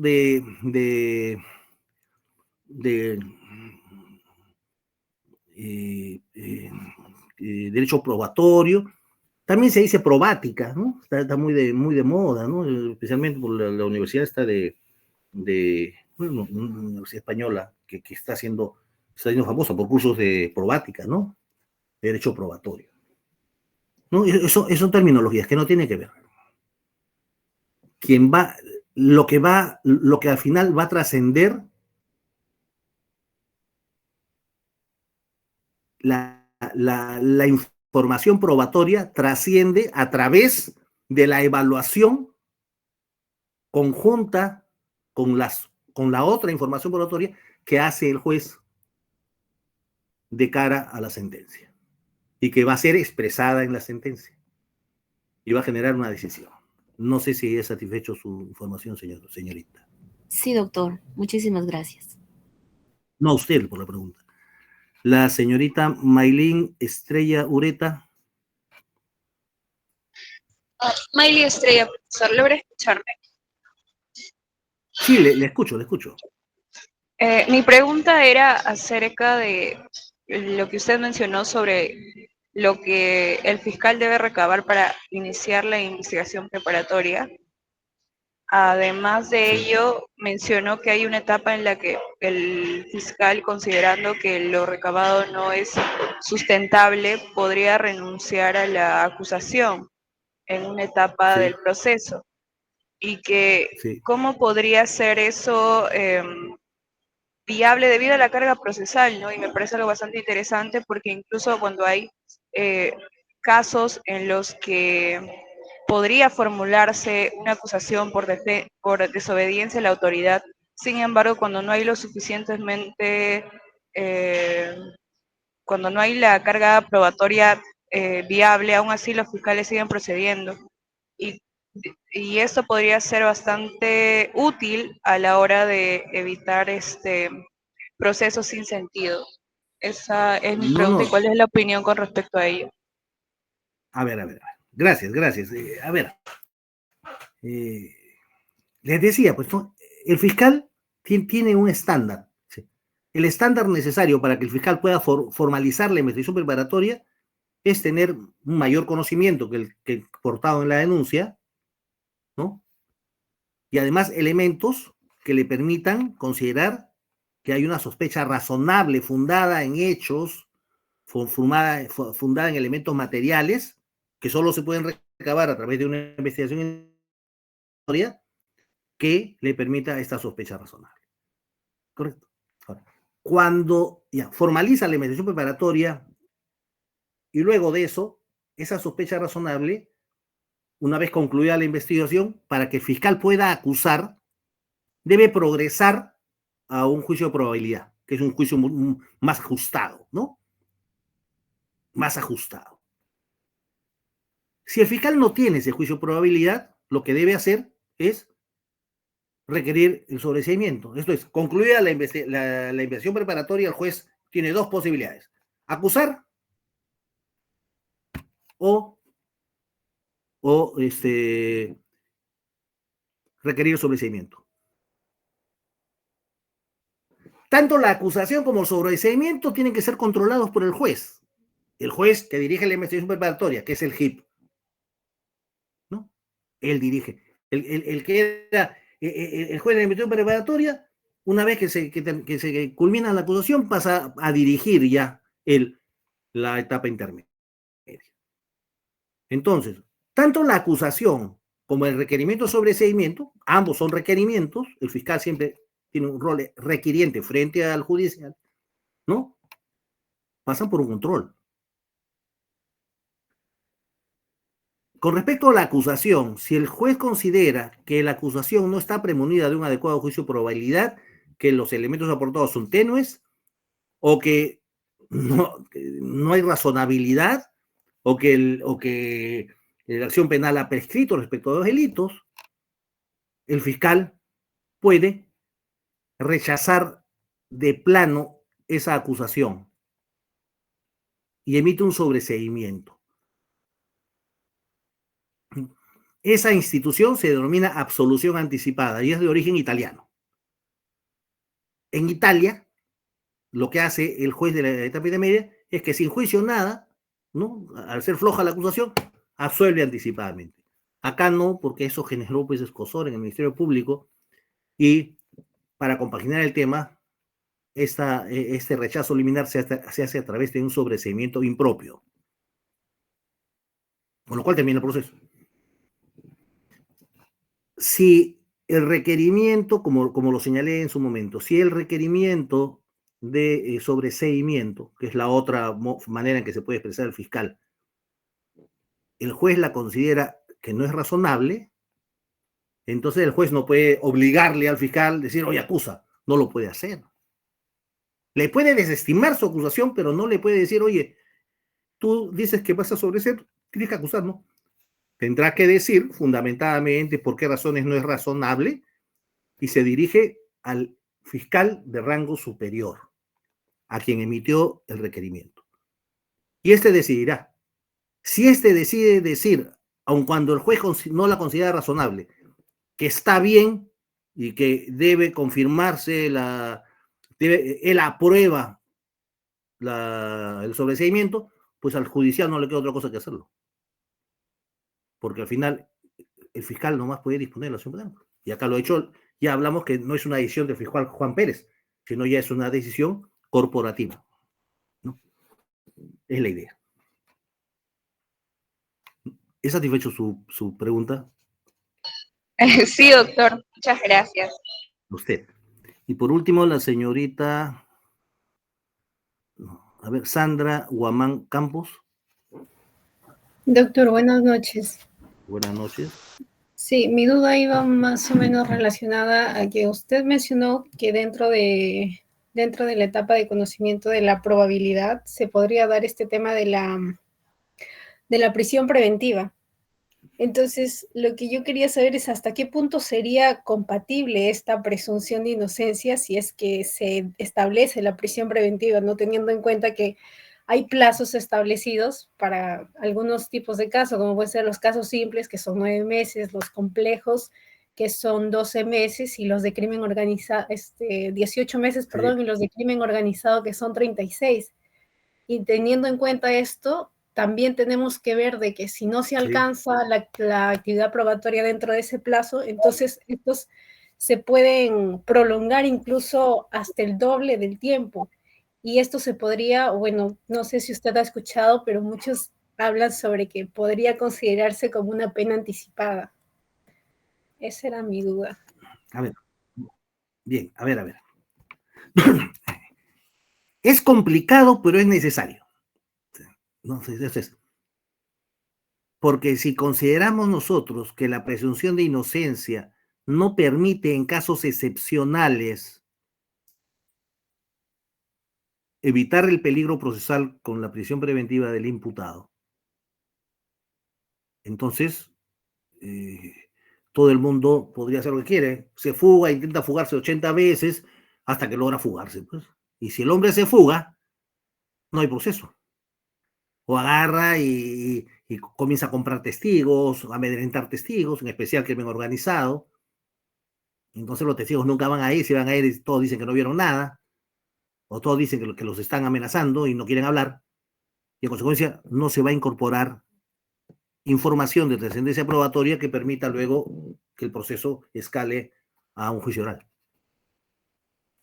de derecho probatorio, también se dice probática, ¿no? Está muy de moda, ¿no? Especialmente por la universidad esta bueno, una universidad española que está siendo famosa por cursos de probática, ¿no? Derecho probatorio. ¿No? Eso son terminologías que no tienen que ver. Lo que al final va a trascender la información probatoria trasciende a través de la evaluación conjunta con la otra información probatoria que hace el juez de cara a la sentencia y que va a ser expresada en la sentencia y va a generar una decisión. No sé si he satisfecho su información, señorita. Sí, doctor. Muchísimas gracias. No a usted por la pregunta. La señorita Maylin Estrella Ureta. Maylin Estrella, profesor, ¿logra escucharme? Sí, le escucho. Mi pregunta era acerca de lo que usted mencionó sobre lo que el fiscal debe recabar para iniciar la investigación preparatoria. Además de Sí. ello, mencionó que hay una etapa en la que el fiscal, considerando que lo recabado no es sustentable, podría renunciar a la acusación en una etapa Sí, del proceso. Y que sí. cómo podría ser eso viable debido a la carga procesal, ¿no? Y me parece algo bastante interesante porque incluso cuando hay eh, casos en los que podría formularse una acusación por desobediencia a la autoridad, sin embargo, cuando no hay lo suficientemente, eh, cuando no hay la carga probatoria viable, aún así los fiscales siguen procediendo. Y, y esto podría ser bastante útil a la hora de evitar procesos sin sentido. Esa es mi No, pregunta. ¿Y no. cuál es la opinión con respecto a ello? A ver, a ver. Gracias, gracias. A ver, eh, les decía, pues ¿no? El fiscal tiene un estándar. ¿Sí? El estándar necesario para que el fiscal pueda formalizar la investigación preparatoria es tener un mayor conocimiento que el portado en la denuncia, ¿no? Y además elementos que le permitan considerar que hay una sospecha razonable, fundada en hechos, fundada en elementos materiales, que solo se pueden recabar a través de una investigación que le permita esta sospecha razonable. ¿Correcto? Ahora, cuando ya formaliza la investigación preparatoria y luego de eso, esa sospecha razonable, una vez concluida la investigación, para que el fiscal pueda acusar, debe progresar a un juicio de probabilidad, que es un juicio más ajustado, ¿no? Más ajustado. Si el fiscal no tiene ese juicio de probabilidad, lo que debe hacer es requerir el sobreseimiento. Esto es, concluida la investigación preparatoria, el juez tiene dos posibilidades: acusar o, o requerir el sobreseimiento. Tanto la acusación como el sobreseimiento tienen que ser controlados por el juez. El juez que dirige la investigación preparatoria, que es el JIP, ¿no? Él dirige. El que era el juez de la investigación preparatoria, una vez que se culmina la acusación, pasa a dirigir ya la etapa intermedia. Entonces, tanto la acusación como el requerimiento sobre seguimiento, ambos son requerimientos, el fiscal siempre tiene un rol requiriente frente al judicial, ¿no? Pasan por un control. Con respecto a la acusación, si el juez considera que la acusación no está premunida de un adecuado juicio de probabilidad, que los elementos aportados son tenues, o que no hay razonabilidad, o que la acción penal ha prescrito respecto a los delitos, el fiscal puede rechazar de plano esa acusación y emite un sobreseimiento. Esa institución se denomina absolución anticipada y es de origen italiano. En Italia, lo que hace el juez de la etapa intermedia es que sin juicio nada, ¿no? Al ser floja la acusación, absuelve anticipadamente. Acá no, porque eso generó pues escozor en el Ministerio Público y para compaginar el tema, este rechazo liminar se hace a través de un sobreseimiento impropio, con lo cual termina el proceso. Si el requerimiento, como lo señalé en su momento, si el requerimiento de sobreseimiento, que es la otra manera en que se puede expresar el fiscal, el juez la considera que no es razonable, entonces el juez no puede obligarle al fiscal, decir, oye, acusa, no lo puede hacer. Le puede desestimar su acusación, pero no le puede decir, oye, tú dices que vas a sobreseer, tienes que acusar, ¿no? Tendrá que decir fundamentadamente por qué razones no es razonable y se dirige al fiscal de rango superior, a quien emitió el requerimiento. Y este decidirá. Si este decide decir, aun cuando el juez no la considera razonable, que está bien y que debe confirmarse, él aprueba el sobreseimiento, pues al judicial no le queda otra cosa que hacerlo. Porque al final el fiscal nomás puede disponer de la acción penal. Y acá lo he hecho, ya hablamos que no es una decisión de fiscal Juan Pérez, sino ya es una decisión corporativa, ¿no? Es la idea. ¿Es satisfecho su pregunta? Sí, doctor, muchas gracias. Usted. Y por último, la señorita, a ver, Sandra Guamán Campos. Doctor, buenas noches. Buenas noches. Sí, mi duda iba más o menos relacionada a que usted mencionó que dentro de la etapa de conocimiento de la probabilidad se podría dar este tema de la prisión preventiva. Entonces, lo que yo quería saber es hasta qué punto sería compatible esta presunción de inocencia si es que se establece la prisión preventiva, no teniendo en cuenta que hay plazos establecidos para algunos tipos de casos, como pueden ser los casos simples, que son 9 meses, los complejos, que son 12 meses, y los de crimen organizado, 18 meses, perdón, y los de crimen organizado, que son 36. Y teniendo en cuenta esto, también tenemos que ver de que si no se alcanza la actividad probatoria dentro de ese plazo, entonces estos se pueden prolongar incluso hasta el doble del tiempo. Y esto se podría, bueno, no sé si usted ha escuchado, pero muchos hablan sobre que podría considerarse como una pena anticipada. Esa era mi duda. A ver, bien, a ver. Es complicado, pero es necesario. No sé, eso es. Porque si consideramos nosotros que la presunción de inocencia no permite en casos excepcionales evitar el peligro procesal con la prisión preventiva del imputado, entonces todo el mundo podría hacer lo que quiere. Se fuga, intenta fugarse 80 veces hasta que logra fugarse, pues. Y si el hombre se fuga, no hay proceso. O agarra y comienza a comprar testigos, a amedrentar testigos, en especial crimen organizado. Entonces los testigos nunca van a ir, si van a ir todos dicen que no vieron nada, o todos dicen que los están amenazando y no quieren hablar, y en consecuencia no se va a incorporar información de trascendencia probatoria que permita luego que el proceso escale a un juicio oral.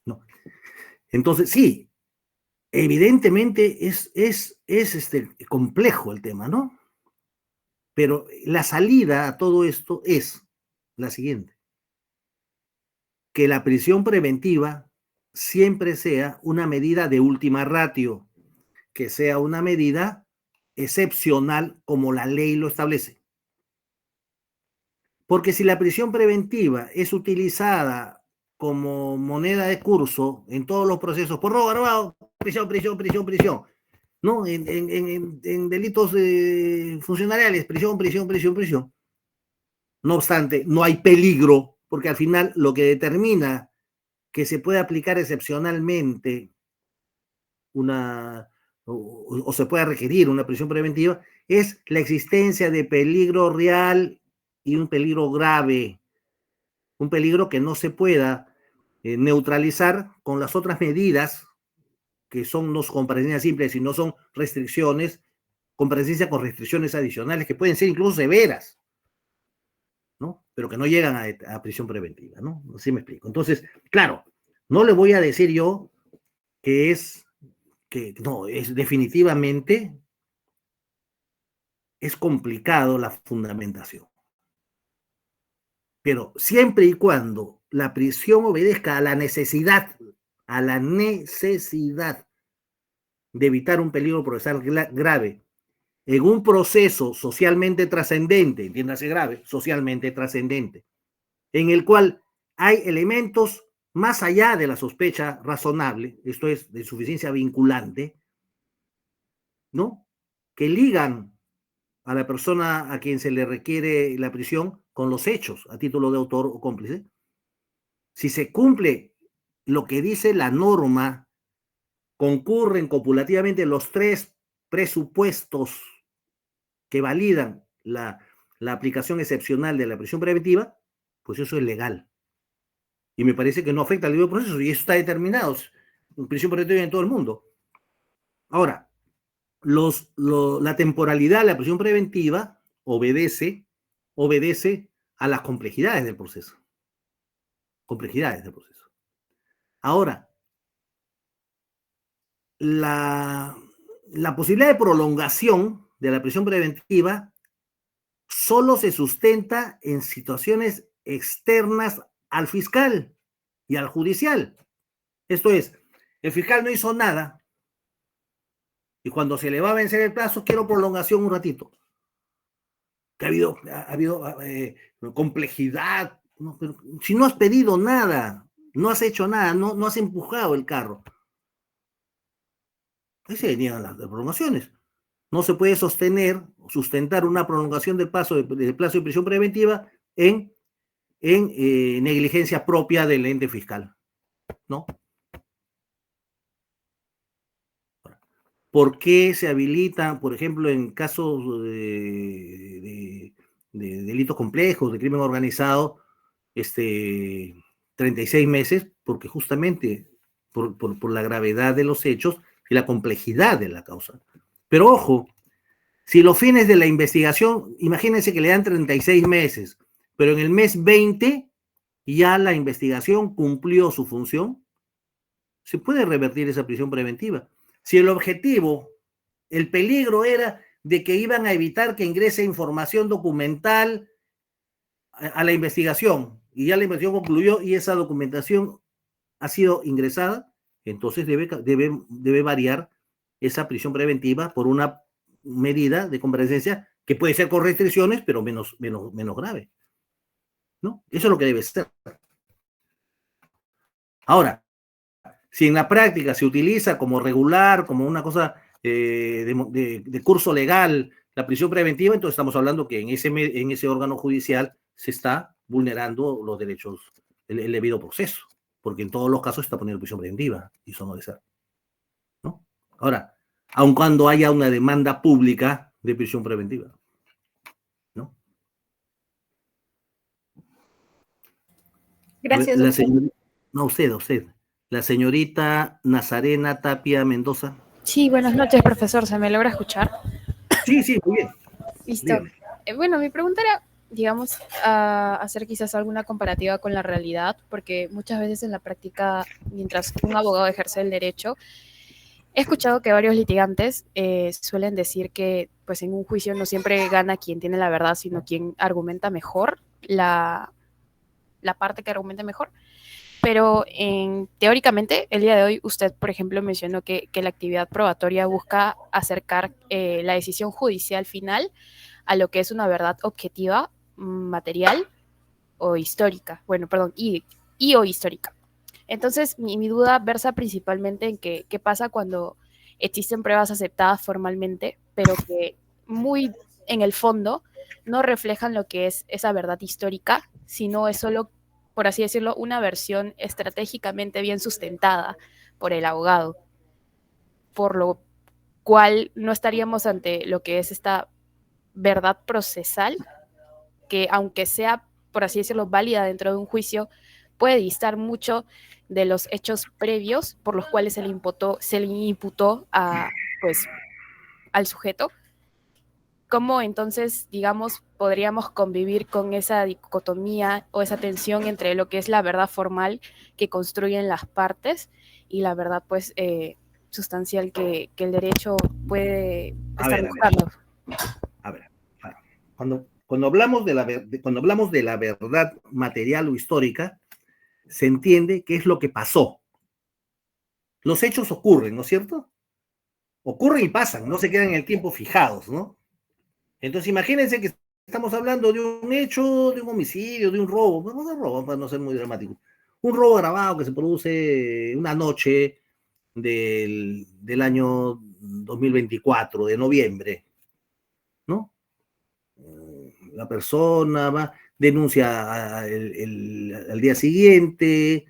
¿No? Entonces, sí, evidentemente es complejo el tema, ¿no? Pero la salida a todo esto es la siguiente: que la prisión preventiva siempre sea una medida de última ratio, que sea una medida excepcional como la ley lo establece. Porque si la prisión preventiva es utilizada como moneda de curso en todos los procesos, por robo armado, prisión, ¿no? En delitos funcionariales, prisión. No obstante, no hay peligro, porque al final lo que determina que se puede aplicar excepcionalmente o se puede requerir una prisión preventiva es la existencia de peligro real y un peligro grave, un peligro que no se pueda neutralizar con las otras medidas que son no con presencia simple, sino son restricciones, con presencia con restricciones adicionales que pueden ser incluso severas, ¿no? Pero que no llegan a prisión preventiva, ¿no? Así me explico. Entonces, claro, no le voy a decir yo que no, es definitivamente es complicado la fundamentación. Pero siempre y cuando la prisión obedezca a la necesidad de evitar un peligro procesal grave en un proceso socialmente trascendente, entiéndase grave, socialmente trascendente, en el cual hay elementos más allá de la sospecha razonable, esto es, de suficiencia vinculante, ¿no? Que ligan a la persona a quien se le requiere la prisión con los hechos a título de autor o cómplice. Si se cumple lo que dice la norma, concurren copulativamente los 3 presupuestos que validan la aplicación excepcional de la prisión preventiva, pues eso es legal. Y me parece que no afecta al debido proceso, y eso está determinado en prisión preventiva en todo el mundo. Ahora, la temporalidad de la prisión preventiva obedece a las complejidades del proceso. complejidades del proceso. Ahora, la posibilidad de prolongación de la prisión preventiva solo se sustenta en situaciones externas al fiscal y al judicial. Esto es, el fiscal no hizo nada y cuando se le va a vencer el plazo, quiero prolongación un ratito. Que ha habido complejidad. No, pero si no has pedido nada, no has hecho nada, no has empujado el carro. Ahí se venían las prolongaciones. No se puede sustentar una prolongación del plazo de prisión preventiva en negligencia propia del ente fiscal, ¿no? ¿Por qué se habilitan, por ejemplo, en casos de delitos complejos, de crimen organizado, 36 meses? Porque justamente por la gravedad de los hechos y la complejidad de la causa. Pero ojo, si los fines de la investigación, imagínense que le dan 36 meses, pero en el mes 20 ya la investigación cumplió su función, se puede revertir esa prisión preventiva. Si el objetivo, el peligro era de que iban a evitar que ingrese información documental a la investigación, y ya la investigación concluyó y esa documentación ha sido ingresada, entonces debe variar esa prisión preventiva por una medida de comparecencia que puede ser con restricciones, pero menos grave, ¿no? Eso es lo que debe ser. Ahora, si en la práctica se utiliza como regular, como una cosa de curso legal, la prisión preventiva, entonces estamos hablando que en ese órgano judicial se está vulnerando los derechos, el debido proceso, porque en todos los casos se está poniendo prisión preventiva, y eso no debe ser, ¿no? Ahora, aun cuando haya una demanda pública de prisión preventiva, ¿no? Gracias. No, usted. La señorita Nazarena Tapia Mendoza. Sí, buenas noches, profesor. ¿Se me logra escuchar? Sí, muy bien. Listo. Bueno, mi pregunta era, digamos, hacer quizás alguna comparativa con la realidad, porque muchas veces en la práctica, mientras un abogado ejerce el derecho, he escuchado que varios litigantes suelen decir que pues en un juicio no siempre gana quien tiene la verdad, sino quien argumenta mejor, la parte que argumente mejor. Pero teóricamente, el día de hoy, usted, por ejemplo, mencionó que la actividad probatoria busca acercar la decisión judicial final a lo que es una verdad objetiva, material o histórica. Bueno, perdón, o histórica. Entonces, mi duda versa principalmente en qué pasa cuando existen pruebas aceptadas formalmente, pero que muy en el fondo no reflejan lo que es esa verdad histórica, sino es solo, por así decirlo, una versión estratégicamente bien sustentada por el abogado, por lo cual no estaríamos ante lo que es esta verdad procesal, que aunque sea, por así decirlo, válida dentro de un juicio, puede distar mucho de los hechos previos por los cuales se le imputó al sujeto. ¿Cómo entonces, digamos, podríamos convivir con esa dicotomía o esa tensión entre lo que es la verdad formal que construyen las partes y la verdad, pues, sustancial que el derecho puede estar buscando? A ver. Cuando hablamos de la verdad material o histórica, se entiende qué es lo que pasó. Los hechos ocurren, ¿no es cierto? Ocurren y pasan, no se quedan en el tiempo fijados, ¿no? Entonces imagínense que estamos hablando de un hecho, de un homicidio, de un robo, no de robo, para no ser muy dramático. Un robo agravado que se produce una noche del año 2024, de noviembre, ¿no? La persona va, denuncia al día siguiente,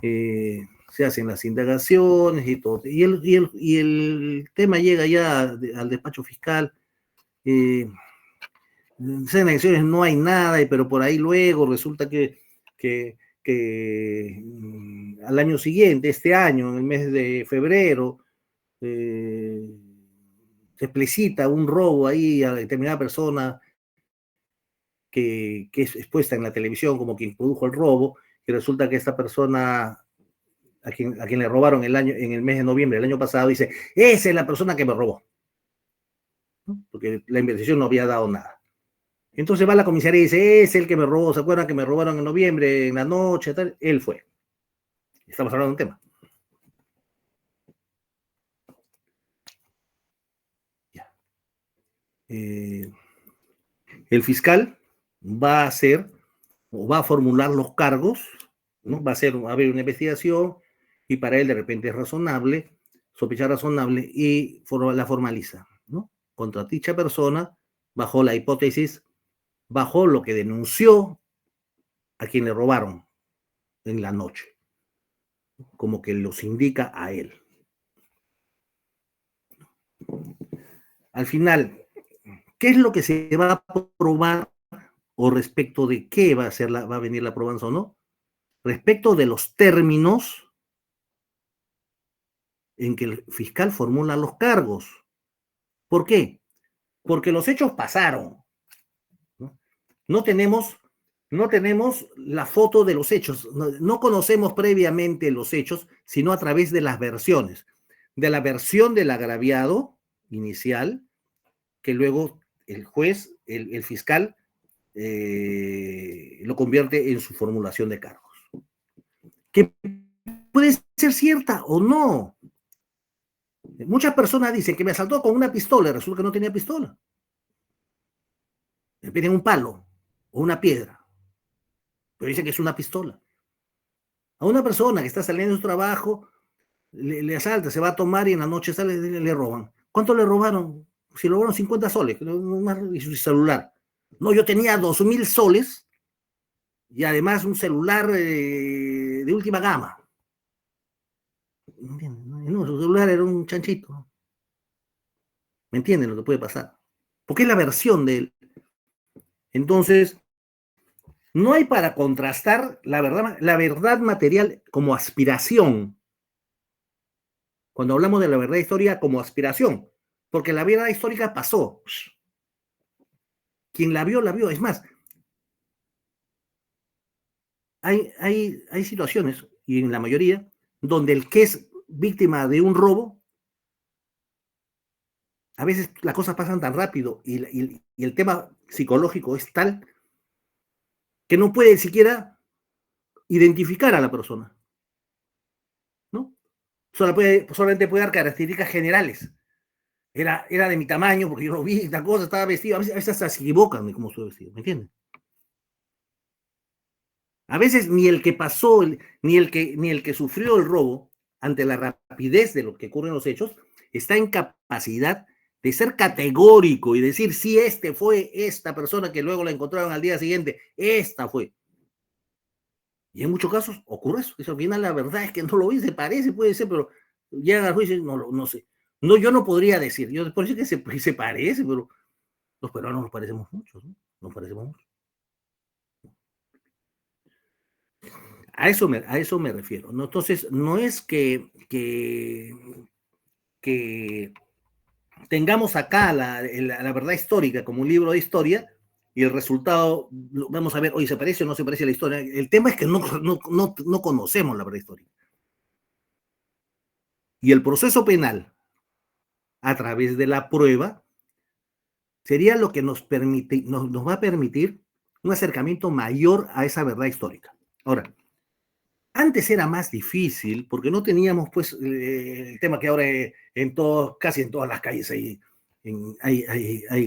se hacen las indagaciones y todo. Y el tema llega ya al despacho fiscal. En esas indagaciones no hay nada, pero por ahí luego resulta que al año siguiente, este año, en el mes de febrero, se explicita un robo ahí a determinada persona que es expuesta en la televisión como quien produjo el robo, y resulta que esta persona a quien le robaron en el mes de noviembre del año pasado dice, esa es la persona que me robó, ¿no? Porque la investigación no había dado nada. Entonces va a la comisaría y dice, es el que me robó, ¿se acuerdan que me robaron en noviembre, en la noche, tal? Él fue. Estamos hablando de un tema. Ya. El fiscal va a hacer, o va a formular los cargos, ¿no? Va a haber una investigación, y para él de repente es razonable, sospechar razonable, y la formaliza, ¿no? Contra dicha persona, bajo la hipótesis, bajo lo que denunció a quien le robaron en la noche, como que los indica a él. Al final, ¿qué es lo que se va a probar o respecto de qué va a venir la probanza o no? Respecto de los términos en que el fiscal formula los cargos. ¿Por qué? Porque los hechos pasaron. No tenemos la foto de los hechos, no conocemos previamente los hechos, sino a través de las versiones. De la versión del agraviado inicial, que luego el juez, el fiscal, lo convierte en su formulación de cargos. Que puede ser cierta o no. Muchas personas dicen que me asaltó con una pistola, y resulta que no tenía pistola. Le piden un palo o una piedra, pero dice que es una pistola. A una persona que está saliendo de su trabajo, le asalta, se va a tomar y en la noche sale, le roban. ¿Cuánto le robaron? Si le robaron 50 soles, y su celular. No, yo tenía 2.000 soles y además un celular de última gama. No, su celular era un chanchito. ¿Me entienden lo que puede pasar? Porque es la versión de él. Entonces, no hay para contrastar la verdad material como aspiración. Cuando hablamos de la verdad histórica como aspiración, porque la verdad histórica pasó. Quien la vio, la vio. Es más, hay situaciones, y en la mayoría, donde el que es víctima de un robo, a veces las cosas pasan tan rápido y el tema psicológico es tal que no puede siquiera identificar a la persona, ¿no? Solamente puede dar características generales. Era de mi tamaño, porque yo lo vi, la cosa, estaba vestido. A veces hasta se equivocan de cómo estoy vestido, ¿me entienden? A veces ni el que pasó, ni el que sufrió el robo, ante la rapidez de lo que ocurre en los hechos, está en capacidad de ser categórico y decir, sí, fue esta persona que luego la encontraron al día siguiente, esta fue. Y en muchos casos ocurre eso. Al final la verdad es que no lo vi, se parece, puede ser, pero llegan al juicio y no sé. No, yo no podría decir, por eso es que se parece, pero los peruanos nos parecemos mucho, ¿no? Nos parecemos mucho. A eso me refiero, ¿no? Entonces, no es que tengamos acá la verdad histórica como un libro de historia y el resultado, vamos a ver, oye, ¿se parece o no se parece a la historia? El tema es que no conocemos la verdad histórica. Y el proceso penal, a través de la prueba, sería lo que nos va a permitir un acercamiento mayor a esa verdad histórica. Ahora, antes era más difícil porque no teníamos, pues, el tema que ahora casi en todas las calles hay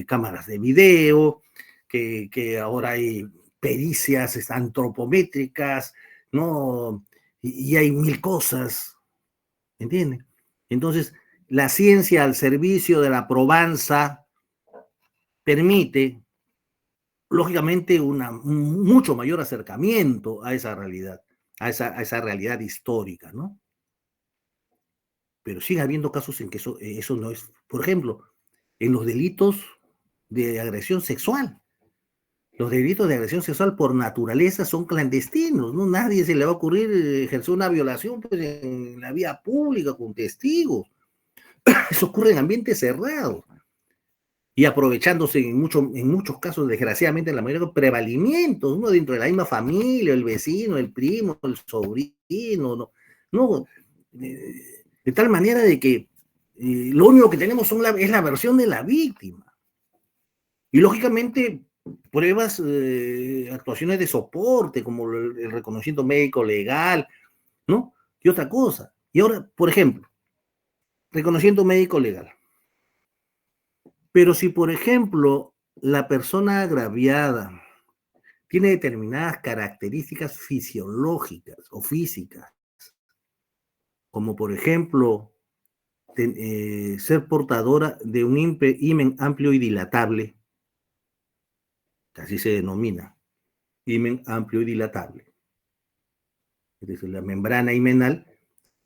cámaras de video, que ahora hay pericias antropométricas, ¿no? Y hay mil cosas, ¿entienden? Entonces, la ciencia al servicio de la probanza permite, lógicamente, un mucho mayor acercamiento a esa realidad. A esa realidad histórica, ¿no? Pero sigue habiendo casos en que eso no es, por ejemplo, en los delitos de agresión sexual. Los delitos de agresión sexual por naturaleza son clandestinos, ¿no? Nadie se le va a ocurrir ejercer una violación, pues, en la vía pública con testigos. Eso ocurre en ambientes cerrados. y aprovechándose en muchos casos, desgraciadamente, en la mayoría de los prevalimientos, ¿no? Dentro de la misma familia, el vecino, el primo, el sobrino, ¿no? De tal manera de que lo único que tenemos es la versión de la víctima. Y lógicamente, pruebas, actuaciones de soporte, como el reconocimiento médico legal, ¿no? Y otra cosa. Y ahora, por ejemplo, reconocimiento médico legal. Pero si, por ejemplo, la persona agraviada tiene determinadas características fisiológicas o físicas, como por ejemplo, ser portadora de un himen amplio y dilatable, así se denomina, himen amplio y dilatable. Es decir, la membrana himenal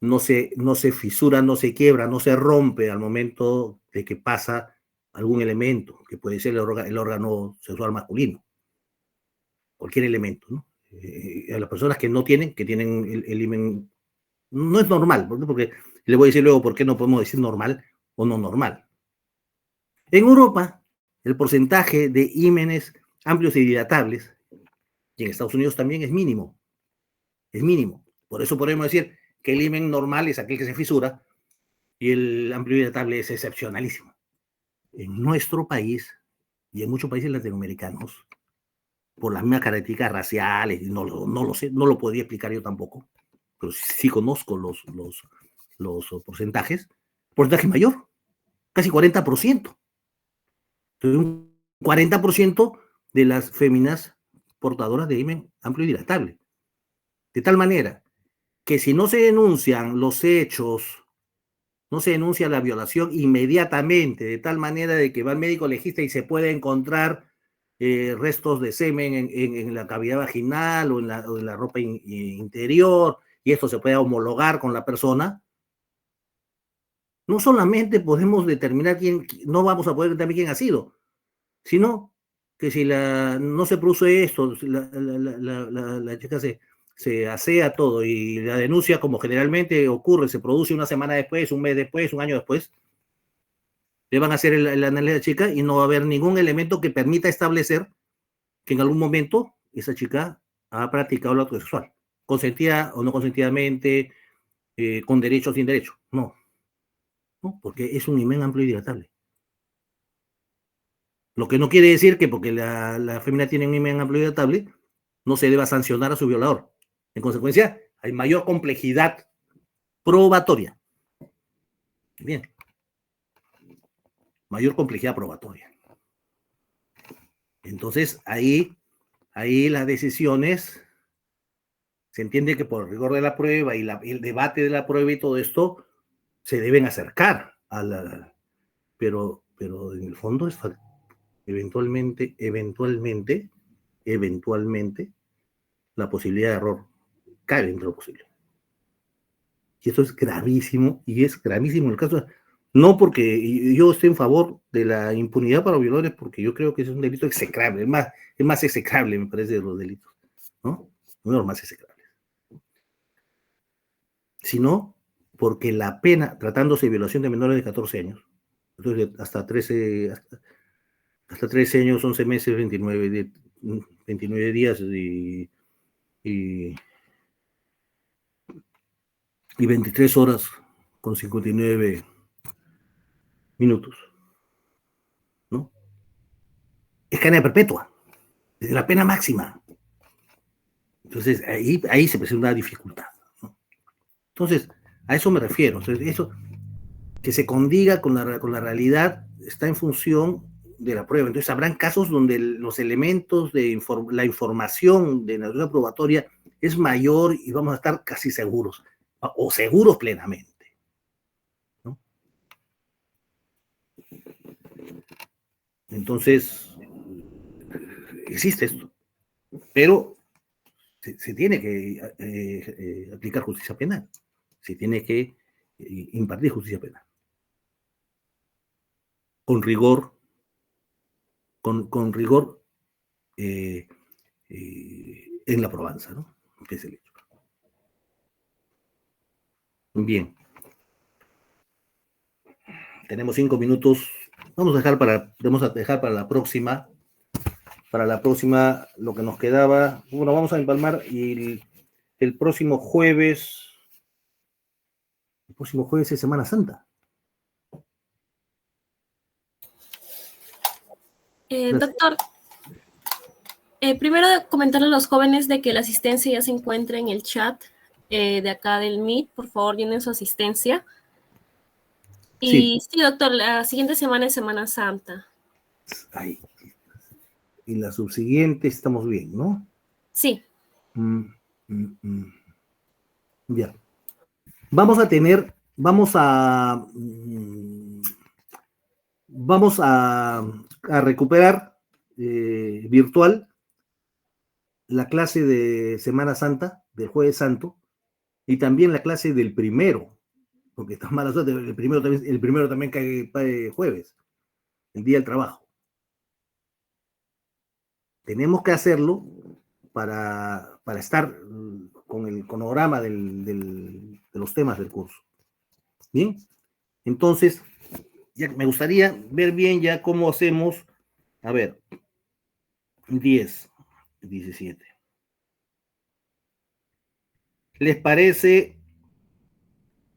no se fisura, no se quiebra, no se rompe al momento de que pasa algún elemento, que puede ser el órgano sexual masculino, cualquier elemento, ¿no? A las personas que tienen el himen, no es normal, porque le voy a decir luego por qué no podemos decir normal o no normal. En Europa, el porcentaje de himenes amplios y dilatables, y en Estados Unidos también es mínimo. Es mínimo. Por eso podemos decir que el himen normal es aquel que se fisura y el amplio y dilatable es excepcionalísimo. En nuestro país y en muchos países latinoamericanos, por las mismas características raciales, no lo sé, no lo podría explicar yo tampoco, pero sí conozco los porcentajes, porcentaje mayor, casi 40%. Entonces, un 40% de las féminas portadoras de himen amplio y dilatable. De tal manera que si no se denuncian los hechos, no se denuncia la violación inmediatamente, de tal manera de que va al médico legista y se puede encontrar restos de semen en la cavidad vaginal o en la ropa interior, y esto se puede homologar con la persona, no solamente podemos determinar no vamos a poder determinar quién ha sido, sino que si no se produce esto, la chica se asea todo y la denuncia, como generalmente ocurre, se produce una semana después, un mes después, un año después, le van a hacer el análisis a la chica y no va a haber ningún elemento que permita establecer que en algún momento esa chica ha practicado el acto sexual, consentida o no consentidamente, con derecho o sin derecho. No, porque es un himen amplio y dilatable. Lo que no quiere decir que porque la fémina tiene un himen amplio y dilatable, no se deba sancionar a su violador. En consecuencia, hay mayor complejidad probatoria. Bien. Mayor complejidad probatoria. Entonces, ahí las decisiones, se entiende que por el rigor de la prueba y el debate de la prueba y todo esto, se deben acercar a pero en el fondo es eventualmente, la posibilidad de error cae dentro de lo posible. Y esto es gravísimo, y es gravísimo el caso. No porque yo esté en favor de la impunidad para violadores, porque yo creo que es un delito execrable, es más execrable, me parece, de los delitos, ¿no? Uno de los más execrables. Sino porque la pena, tratándose de violación de menores de 14 años, entonces hasta 13 años, 11 meses, 29 días y 23 horas con 59 minutos, ¿no? Es cadena perpetua, es la pena máxima. Entonces, ahí se presenta una dificultad, ¿no? Entonces, a eso me refiero. Entonces, eso que se condiga con la realidad está en función de la prueba. Entonces, habrán casos donde los elementos de la información de naturaleza probatoria es mayor y vamos a estar casi seguros, o seguros plenamente, ¿no? Entonces, existe esto, pero se tiene que aplicar justicia penal, se tiene que impartir justicia penal. Con rigor, con rigor en la probanza, ¿no? Que es el hecho. Bien. Tenemos 5 minutos Vamos a dejar para la próxima lo que nos quedaba. Bueno, vamos a empalmar y el próximo jueves es Semana Santa. Doctor, primero comentarle a los jóvenes de que la asistencia ya se encuentra en el chat de acá del Meet. Por favor, llenen su asistencia. Y sí, doctor, la siguiente semana es Semana Santa. Ay, y la subsiguiente estamos bien, ¿no? Sí. Ya. Vamos a recuperar virtual la clase de Semana Santa, del Jueves Santo, y también la clase del primero, porque está mala suerte, el primero también cae jueves, el día del trabajo. Tenemos que hacerlo para estar con el cronograma de los temas del curso. Bien, entonces, ya me gustaría ver bien ya cómo hacemos, a ver, 10, 17. ¿Les parece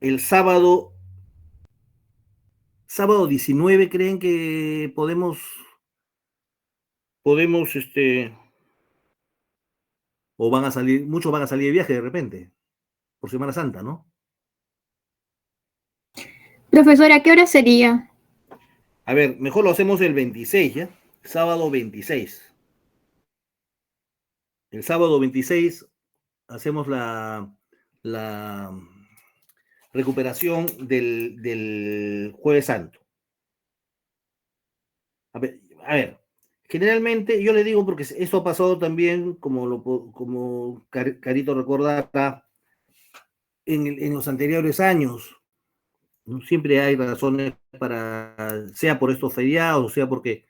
el sábado 19 creen que podemos, o muchos van a salir de viaje de repente, por Semana Santa, ¿no? Profesor, ¿a qué hora sería? A ver, mejor lo hacemos el 26, ¿ya? Sábado 26. El sábado 26 hacemos la recuperación del Jueves Santo. A ver, generalmente yo le digo porque esto ha pasado también, como Carito recordará, en los anteriores años. ¿No? Siempre hay razones sea por estos feriados, sea porque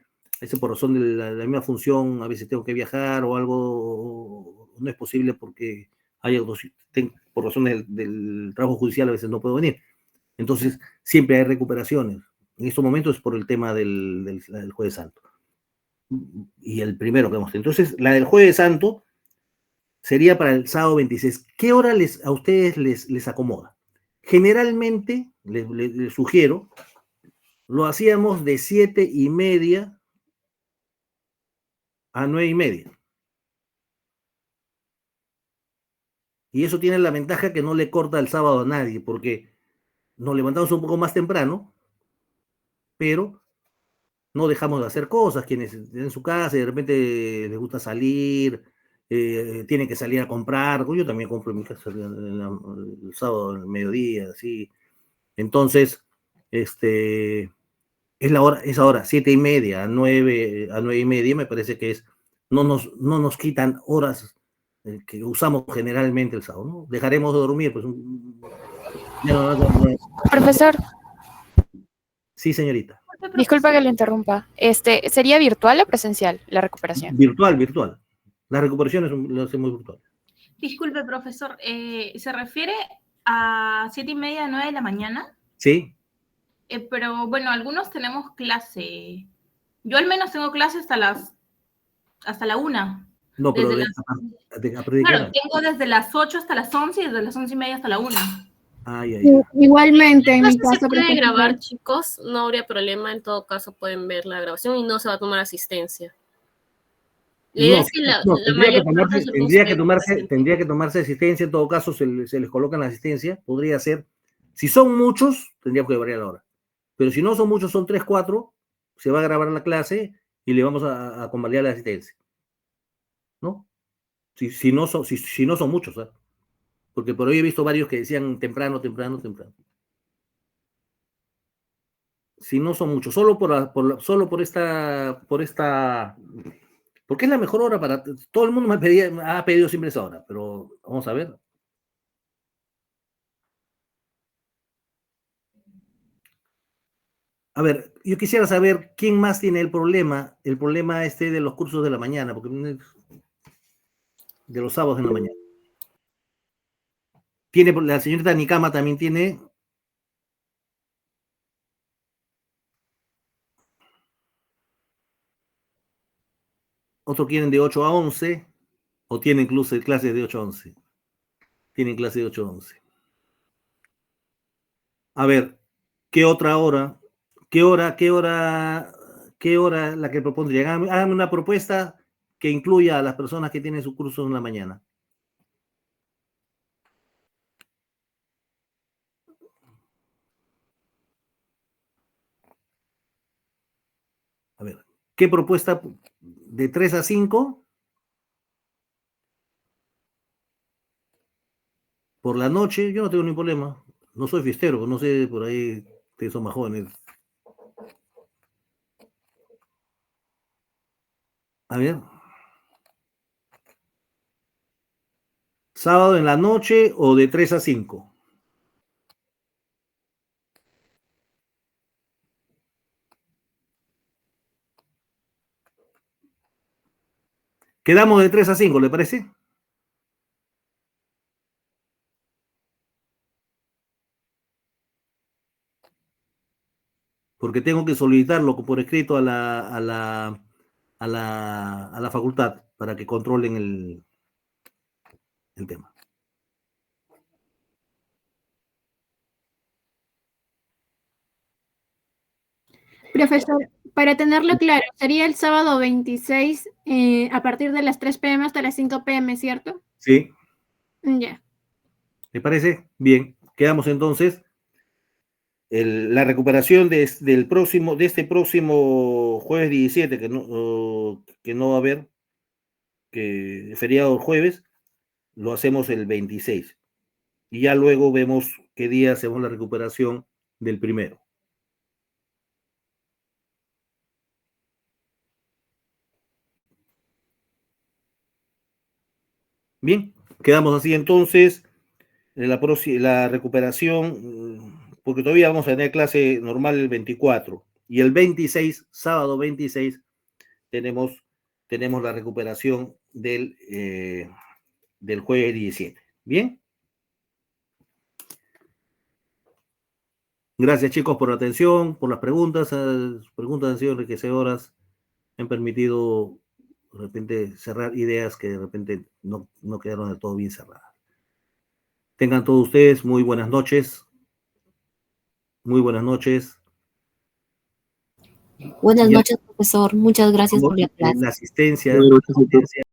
por razón de la misma función, a veces tengo que viajar o algo, no es posible porque por razones del trabajo judicial a veces no puedo venir. Entonces, siempre hay recuperaciones. En estos momentos es por el tema del Jueves Santo. Y el primero que hemos tenido. Entonces, la del Jueves Santo sería para el sábado 26. ¿Qué hora a ustedes les acomoda? Generalmente, les sugiero, lo hacíamos de 7:30 a 9:30. Y eso tiene la ventaja que no le corta el sábado a nadie, porque nos levantamos un poco más temprano, pero no dejamos de hacer cosas. Quienes en su casa y de repente les gusta salir, tienen que salir a comprar. Yo también compro en mi casa el sábado al mediodía, así. Entonces, es esa hora, 7:30 a 9:30, me parece que no nos quitan horas que usamos generalmente el sábado, ¿no? Dejaremos de dormir, pues. Profesor. Sí, señorita. Disculpa que lo interrumpa. ¿Sería virtual o presencial la recuperación? Virtual. Las recuperaciones las hacemos virtual. Disculpe, profesor, ¿se refiere a 7:30 a 9 de la mañana? Sí. Pero bueno, algunos tenemos clase. Yo al menos tengo clase hasta la 1. No, pero claro, tengo desde las 8 hasta las 11 y desde las 11:30 hasta la 1. Igualmente, en mi caso. Se puede grabar, chicos, no habría problema. En todo caso, pueden ver la grabación y no se va a tomar asistencia. Tendría que tomarse asistencia. En todo caso, se les coloca en la asistencia. Podría ser, si son muchos, tendríamos que variar la hora. Pero si no son muchos, son 3, 4, se va a grabar la clase y le vamos a convalidar la asistencia. ¿No? Si no son muchos, ¿eh? Porque por hoy he visto varios que decían temprano. Si no son muchos, solo por esta, porque es la mejor hora para todo el mundo. Ha pedido siempre esa hora, pero vamos a ver. A ver, yo quisiera saber quién más tiene el problema de los cursos de la mañana, porque de los sábados en la mañana. La señorita Nikama también tiene. Otros quieren de 8 a 11, o tienen incluso clases de 8 a 11. Tienen clases de 8 a 11. A ver, ¿qué otra hora? ¿Qué hora la que propondrían? Háganme una propuesta que incluya a las personas que tienen su curso en la mañana. A ver, ¿qué propuesta? ¿De 3 a 5? Por la noche, yo no tengo ningún problema. No soy fiestero, no sé, por ahí ustedes son más jóvenes. A ver. ¿Sábado en la noche o de 3 a 5? Quedamos de 3 a 5, ¿le parece? Porque tengo que solicitarlo por escrito a la facultad para que controlen el tema. Profesor, para tenerlo claro, sería el sábado 26 a partir de las 3 p.m. hasta las 5 p.m., ¿cierto? Sí. Ya. ¿Le parece? Bien. Quedamos entonces. La recuperación de este próximo jueves 17, que no va a haber, que feriado el jueves, lo hacemos el 26. Y ya luego vemos qué día hacemos la recuperación del primero. Bien, quedamos así entonces. La recuperación, porque todavía vamos a tener clase normal el 24 y el 26, sábado 26, tenemos la recuperación del jueves 17. Bien. Gracias, chicos, por la atención, por las preguntas. Las preguntas han sido enriquecedoras, me han permitido de repente cerrar ideas que de repente no quedaron del todo bien cerradas. Tengan todos ustedes muy buenas noches. Muy buenas noches. Buenas noches, profesor. Muchas gracias por la clase. La asistencia.